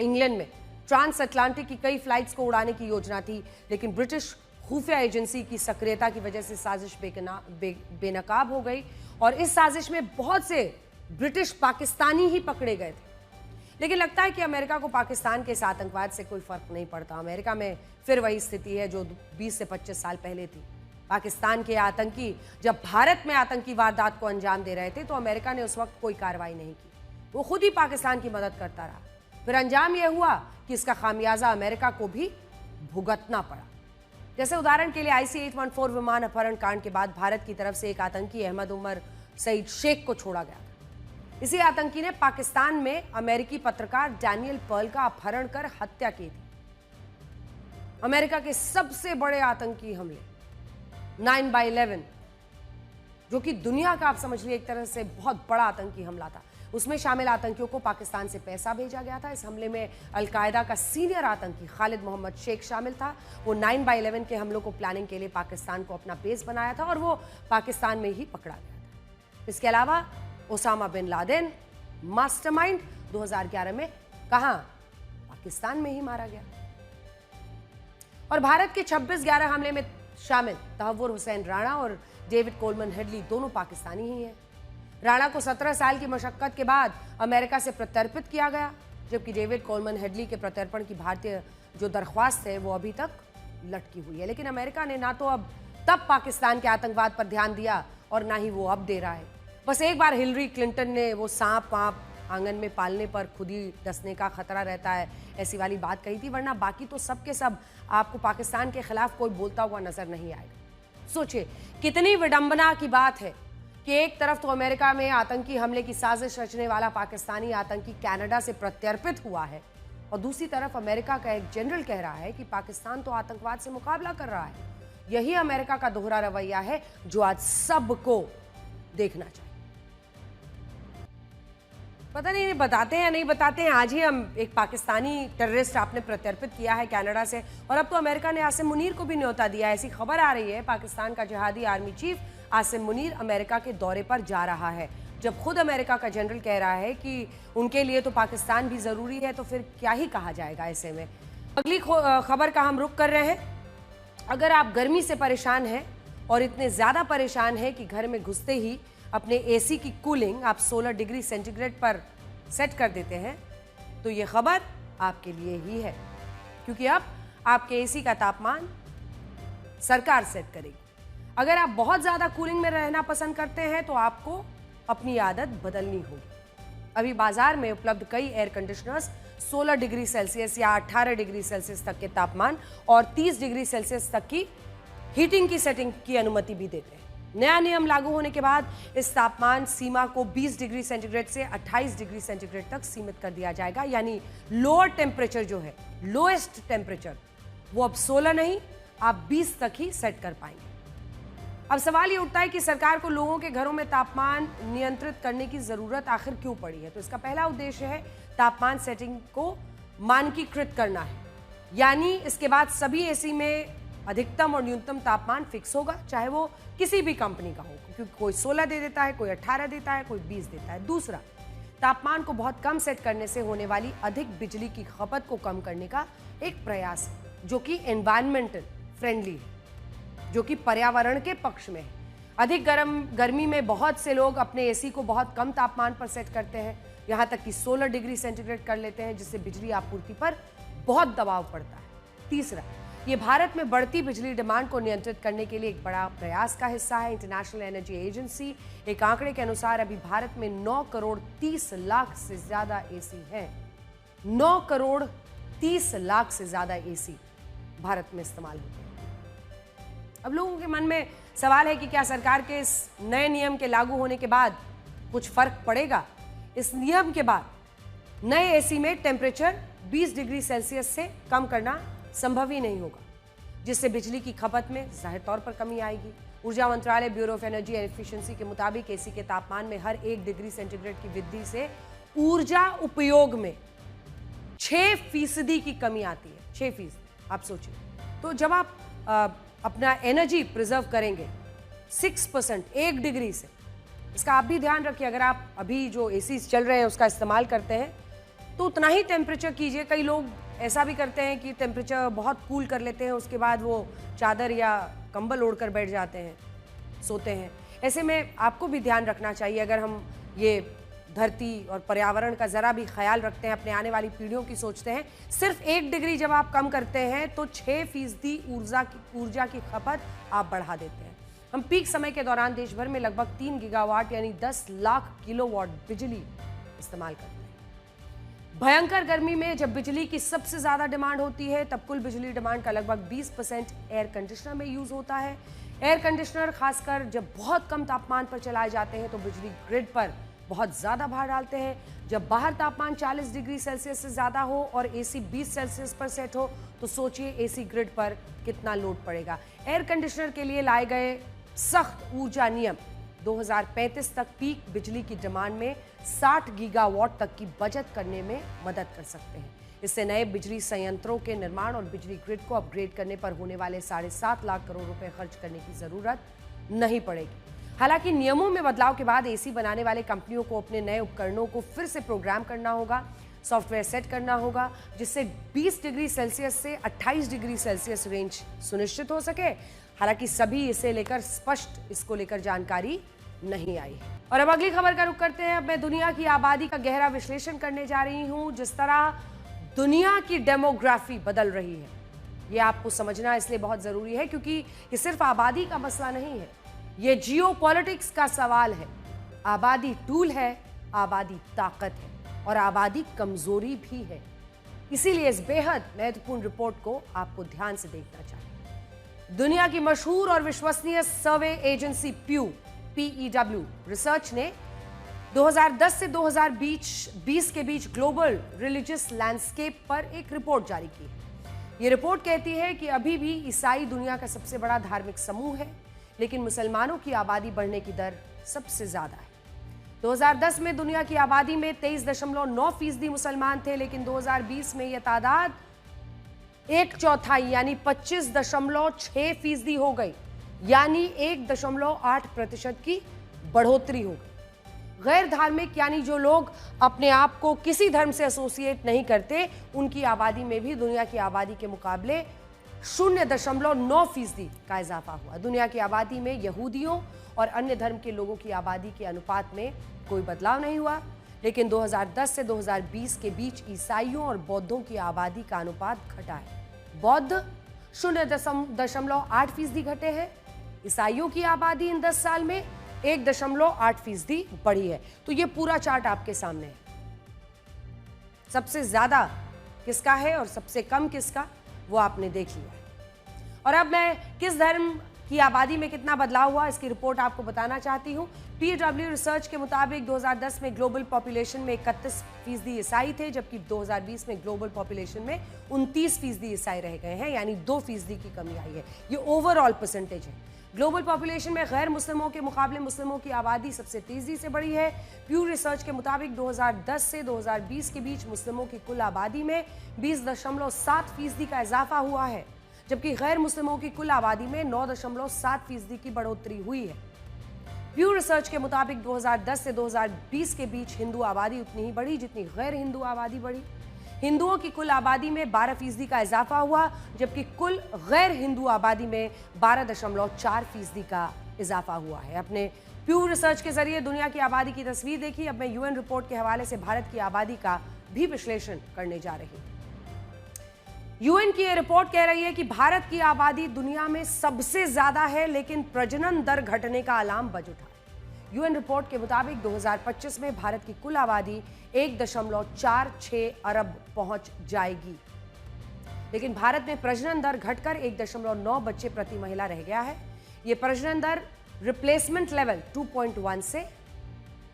इंग्लैंड में ट्रांस अटलांटिक की कई फ्लाइट्स को उड़ाने की योजना थी, लेकिन ब्रिटिश खुफिया एजेंसी की सक्रियता की वजह से साजिश बेनकाब हो गई और इस साजिश में बहुत से ब्रिटिश पाकिस्तानी ही पकड़े गए थे। लेकिन लगता है कि अमेरिका को पाकिस्तान के इस आतंकवाद से कोई फर्क नहीं पड़ता। अमेरिका में फिर वही स्थिति है जो 20 से 25 साल पहले थी। पाकिस्तान के आतंकी जब भारत में आतंकी वारदात को अंजाम दे रहे थे तो अमेरिका ने उस वक्त कोई कार्रवाई नहीं की, वो खुद ही पाकिस्तान की मदद करता रहा। फिर अंजाम यह हुआ कि इसका खामियाजा अमेरिका को भी भुगतना पड़ा। जैसे उदाहरण के लिए IC-814 विमान अपहरण कांड के बाद भारत की तरफ से एक आतंकी अहमद उमर सईद शेख को छोड़ा गया था। इसी आतंकी ने पाकिस्तान में अमेरिकी पत्रकार डैनियल पर्ल का अपहरण कर हत्या की थी। अमेरिका के सबसे बड़े आतंकी हमले 9/11, जो कि दुनिया का आप समझ लीजिए एक तरह से बहुत बड़ा आतंकी हमला था, उसमें शामिल आतंकियों को पाकिस्तान से पैसा भेजा गया था। इस हमले में अलकायदा का सीनियर आतंकी खालिद मोहम्मद शेख शामिल था। वो 9/11 के हमलों को प्लानिंग के लिए पाकिस्तान को अपना बेस बनाया था और वो पाकिस्तान में ही पकड़ा गया था। इसके अलावा ओसामा बिन लादेन मास्टरमाइंड 2011 में कहां? पाकिस्तान में ही मारा गया। और भारत के 26/11 हमले में शामिल तहव्वुर हुसैन राणा और डेविड कोलमन हेडली दोनों पाकिस्तानी ही हैं। राणा को 17 साल की मशक्कत के बाद अमेरिका से प्रत्यर्पित किया गया, जबकि डेविड कोलमन हेडली के प्रत्यर्पण की भारतीय जो दरख्वास्त है वो अभी तक लटकी हुई है। लेकिन अमेरिका ने ना तो अब तब पाकिस्तान के आतंकवाद पर ध्यान दिया और ना ही वो अब दे रहा है। बस एक बार हिलरी क्लिंटन ने वो सांप वाप आंगन में पालने पर खुद ही डसने का खतरा रहता है ऐसी वाली बात कही थी, वरना बाकी तो सब के सब आपको पाकिस्तान के खिलाफ कोई बोलता हुआ नजर नहीं आएगा। सोचिए कितनी विडंबना की बात है कि एक तरफ तो अमेरिका में आतंकी हमले की साजिश रचने वाला पाकिस्तानी आतंकी कनाडा से प्रत्यर्पित हुआ है और दूसरी तरफ अमेरिका का एक जनरल कह रहा है कि पाकिस्तान तो आतंकवाद से मुकाबला कर रहा है। यही अमेरिका का दोहरा रवैया है जो आज सबको देखना चाहिए। पता नहीं बताते हैं या नहीं बताते हैं, आज ही हम एक पाकिस्तानी टेररिस्ट आपने प्रत्यर्पित किया है कनाडा से और अब तो अमेरिका ने आसिम मुनीर को भी न्योता दिया। ऐसी खबर आ रही है पाकिस्तान का जिहादी army chief Asim Munir America के दौरे पर जा रहा है। जब खुद अमेरिका का जनरल कह रहा है कि उनके लिए तो पाकिस्तान भी ज़रूरी है, तो फिर क्या ही कहा जाएगा ऐसे में। अगली खबर का हम रुख कर रहे हैं। अगर आप गर्मी से परेशान हैं और इतने ज़्यादा परेशान हैं कि घर में घुसते ही अपने AC की कूलिंग आप 16 डिग्री सेंटीग्रेड पर सेट कर देते हैं, तो ये खबर आपके लिए ही है, क्योंकि अब आपके AC का तापमान सरकार सेट करेगी। अगर आप बहुत ज़्यादा कूलिंग में रहना पसंद करते हैं तो आपको अपनी आदत बदलनी होगी। अभी बाजार में उपलब्ध कई एयर कंडीशनर्स 16 डिग्री सेल्सियस या 18 डिग्री सेल्सियस तक के तापमान और 30 डिग्री सेल्सियस तक की हीटिंग की सेटिंग की अनुमति भी देते हैं। नया नियम लागू होने के बाद इस तापमान सीमा को 20 डिग्री सेंटीग्रेड से 28 डिग्री सेंटीग्रेड तक सीमित कर दिया जाएगा, यानी लोअर टेम्परेचर जो है, लोएस्ट टेम्परेचर, वो अब 16 नहीं, आप 20 तक ही सेट कर पाएंगे। अब सवाल ये उठता है कि सरकार को लोगों के घरों में तापमान नियंत्रित करने की जरूरत आखिर क्यों पड़ी है? तो इसका पहला उद्देश्य है तापमान सेटिंग को मानकीकृत करना है, यानी इसके बाद सभी AC में अधिकतम और न्यूनतम तापमान फिक्स होगा, चाहे वो किसी भी कंपनी का हो, क्योंकि कोई 16 दे देता है, कोई 18 देता है, कोई 20 देता है। दूसरा, तापमान को बहुत कम सेट करने से होने वाली अधिक बिजली की खपत को कम करने का एक प्रयास है, जो कि एनवायरमेंटल फ्रेंडली है, जो कि पर्यावरण के पक्ष में है। अधिक गर्मी में बहुत से लोग अपने AC को बहुत कम तापमान पर सेट करते हैं, यहाँ तक कि 16 डिग्री सेंटीग्रेड कर लेते हैं, जिससे बिजली आपूर्ति पर बहुत दबाव पड़ता है। तीसरा, ये भारत में बढ़ती बिजली डिमांड को नियंत्रित करने के लिए एक बड़ा प्रयास का हिस्सा है। इंटरनेशनल एनर्जी एजेंसी एक आंकड़े के अनुसार अभी भारत में 9 करोड़ 30 लाख से ज्यादा एसी हैं। 9 करोड़ 30 लाख से ज्यादा एसी भारत में इस्तेमाल होते हैं। अब लोगों के मन में सवाल है कि क्या सरकार के इस नए नियम के लागू होने के बाद कुछ फर्क पड़ेगा? इस नियम के बाद नए एसी में टेम्परेचर 20 डिग्री सेल्सियस से कम करना संभव ही नहीं होगा, जिससे बिजली की खपत में जाहिर तौर पर कमी आएगी। ऊर्जा मंत्रालय bureau of energy and efficiency के मुताबिक एसी के तापमान में हर 1 डिग्री सेंटीग्रेड की वृद्धि से ऊर्जा उपयोग में 6% की कमी आती है। 6%। आप सोचिए, तो जब आप अपना एनर्जी प्रिजर्व करेंगे 6% 1 डिग्री से, इसका आप भी ध्यान रखिए। अगर आप अभी जो एसी चल रहे हैं उसका इस्तेमाल करते हैं तो उतना ही टेम्परेचर कीजिए। कई लोग ऐसा भी करते हैं कि टेम्परेचर बहुत कूल कर लेते हैं, उसके बाद वो चादर या कंबल ओढ़कर बैठ जाते हैं, सोते हैं। ऐसे में आपको भी ध्यान रखना चाहिए। अगर हम ये धरती और पर्यावरण का ज़रा भी ख्याल रखते हैं, अपने आने वाली पीढ़ियों की सोचते हैं, सिर्फ 1 डिग्री जब आप कम करते हैं तो 6% ऊर्जा की खपत आप बढ़ा देते हैं। हम पीक समय के दौरान देश भर में लगभग 3 गीगावाट यानी 10 लाख किलोवाट बिजली इस्तेमाल करते हैं। भयंकर गर्मी में जब बिजली की सबसे ज्यादा डिमांड होती है तब कुल बिजली डिमांड का लगभग 20% एयर कंडीशनर में यूज होता है। एयर कंडीशनर खासकर जब बहुत कम तापमान पर चलाए जाते हैं तो बिजली ग्रिड पर बहुत ज्यादा भार डालते हैं। जब बाहर तापमान 40 डिग्री सेल्सियस से ज्यादा हो और एसी 20 सेल्सियस पर सेट हो तो सोचिए एसी ग्रिड पर कितना लोड पड़ेगा। एयर कंडीशनर के लिए लाए गए सख्त ऊर्जा नियम 2035 तक पीक बिजली की डिमांड में 60 गीगावाट तक की बचत करने में मदद कर सकते हैं। इससे नए बिजली संयंत्रों के निर्माण और बिजली ग्रिड को अपग्रेड करने पर होने वाले 7.5 लाख करोड़ रुपए खर्च करने की जरूरत नहीं पड़ेगी। हालांकि नियमों में बदलाव के बाद एसी बनाने वाले कंपनियों को अपने नए उपकरणों को फिर से प्रोग्राम करना होगा, सॉफ्टवेयर सेट करना होगा, जिससे 20 डिग्री सेल्सियस से 28 डिग्री सेल्सियस रेंज सुनिश्चित हो सके। हालांकि सभी इसे लेकर स्पष्ट इसको लेकर जानकारी नहीं आई है। और अब अगली खबर का रुख करते हैं। अब मैं दुनिया की आबादी का गहरा विश्लेषण करने जा रही हूं। जिस तरह दुनिया की डेमोग्राफी बदल रही है, ये आपको समझना इसलिए बहुत जरूरी है क्योंकि ये सिर्फ आबादी का मसला नहीं है, ये जियोपॉलिटिक्स का सवाल है। आबादी टूल है, आबादी ताकत है और आबादी कमजोरी भी है। इसीलिए इस बेहद महत्वपूर्ण रिपोर्ट को आपको ध्यान से देखना चाहिए। दुनिया की मशहूर और विश्वसनीय सर्वे एजेंसी प्यू PEW रिसर्च ने 2010 से 2020 के बीच ग्लोबल रिलीजियस लैंडस्केप पर एक रिपोर्ट जारी की है। ये रिपोर्ट कहती है कि अभी भी ईसाई दुनिया का सबसे बड़ा धार्मिक समूह है, लेकिन मुसलमानों की आबादी बढ़ने की दर सबसे ज्यादा है। 2010 में दुनिया की आबादी में 23.9% मुसलमान थे, लेकिन 2020 में यह तादाद 1/4 यानी 25.6% हो गई, यानी 1.8% की बढ़ोतरी हो गई। गैर धार्मिक यानी जो लोग अपने आप को किसी धर्म से एसोसिएट नहीं करते, उनकी आबादी में भी दुनिया की आबादी के मुकाबले 0.9% का इजाफा हुआ। दुनिया की आबादी में यहूदियों और अन्य धर्म के लोगों की आबादी के अनुपात में कोई बदलाव नहीं हुआ, लेकिन 2010 से 2020 के बीच ईसाइयों और बौद्धों की आबादी का अनुपात घटा है। बौद्ध 0.8% घटे हैं, ईसाइयों की आबादी इन 10 साल में 1.8% बढ़ी है। तो ये पूरा चार्ट आपके सामने है। सबसे ज्यादा किसका है और सबसे कम किसका, वो आपने देख लिया है। और अब मैं किस धर्म की आबादी में कितना बदलाव हुआ इसकी रिपोर्ट आपको बताना चाहती हूँ। PEW रिसर्च के मुताबिक 2010 में ग्लोबल पॉपुलेशन में 31% ईसाई थे, जबकि 2020 में ग्लोबल पॉपुलेशन में 29% ईसाई रह गए हैं, यानी 2% की कमी आई है। ये ओवरऑल परसेंटेज है। ग्लोबल पॉपुलेशन में गैर मुस्लिमों के मुकाबले मुस्लिमों की आबादी सबसे तेजी से बढ़ी है। प्यू रिसर्च के मुताबिक 2010 से 2020 के बीच मुस्लिमों की कुल आबादी में 20.7% का इजाफा हुआ है, जबकि गैर मुस्लिमों की कुल आबादी में 9.7% की बढ़ोतरी हुई है। प्यू रिसर्च के मुताबिक 2010 से 2020 के बीच हिंदू आबादी उतनी ही बढ़ी जितनी गैर हिंदू आबादी बढ़ी। हिंदुओं की कुल आबादी में 12% का इजाफा हुआ, जबकि कुल गैर हिंदू आबादी में 12.4% का इजाफा हुआ है। अपने प्यू रिसर्च के जरिए दुनिया की आबादी की तस्वीर देखी। अब मैं UN रिपोर्ट के हवाले से भारत की आबादी का भी विश्लेषण करने जा रही हूं। यूएन की यह रिपोर्ट कह रही है कि भारत की आबादी दुनिया में सबसे ज्यादा है, लेकिन प्रजनन दर घटने का अलार्म बज उठा। यूएन रिपोर्ट के मुताबिक 2025 में भारत की कुल आबादी 1.46 अरब पहुंच जाएगी, लेकिन भारत में प्रजनन दर घटकर 1.9 बच्चे प्रति महिला रह गया है। यह प्रजनन दर रिप्लेसमेंट लेवल 2.1 से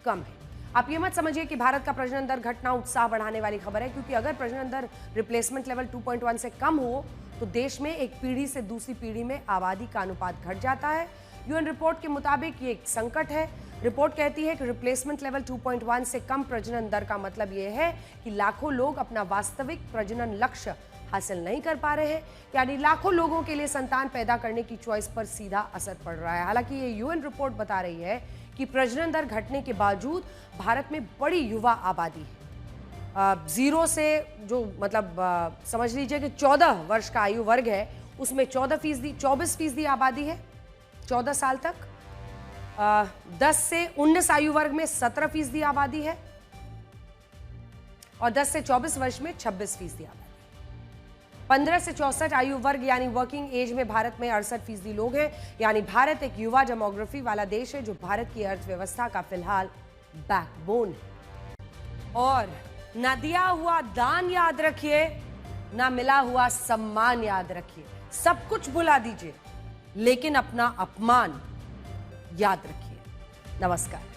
कम है। आप ये मत समझिए कि भारत का प्रजनन दर घटना उत्साह बढ़ाने वाली खबर है, क्योंकि अगर प्रजनन दर रिप्लेसमेंट लेवल 2.1 से कम हो तो देश में एक पीढ़ी से दूसरी पीढ़ी में आबादी का अनुपात घट जाता है। यूएन रिपोर्ट के मुताबिक ये एक संकट है। रिपोर्ट कहती है कि रिप्लेसमेंट लेवल 2.1 से कम प्रजनन दर का मतलब यह है कि लाखों लोग अपना वास्तविक प्रजनन लक्ष्य हासिल नहीं कर पा रहे हैं, यानी लाखों लोगों के लिए संतान पैदा करने की चॉइस पर सीधा असर पड़ रहा है। हालांकि ये यूएन रिपोर्ट बता रही है कि प्रजनन दर घटने के बावजूद भारत में बड़ी युवा आबादी है। जीरो से जो मतलब समझ लीजिए कि 14 वर्ष का आयु वर्ग है, उसमें 24% आबादी है 14 साल तक। 10 से 19 आयु वर्ग में 17% आबादी है और 10 से 24 वर्ष में 26% आबादी। 15 से 64 आयु वर्ग यानी वर्किंग एज में भारत में 68% लोग हैं, यानी भारत एक युवा डेमोग्राफी वाला देश है, जो भारत की अर्थव्यवस्था का फिलहाल बैकबोन है। और ना दिया हुआ दान याद रखिए, ना मिला हुआ सम्मान याद रखिए। सब कुछ भुला दीजिए, लेकिन अपना अपमान याद रखिए। नमस्कार।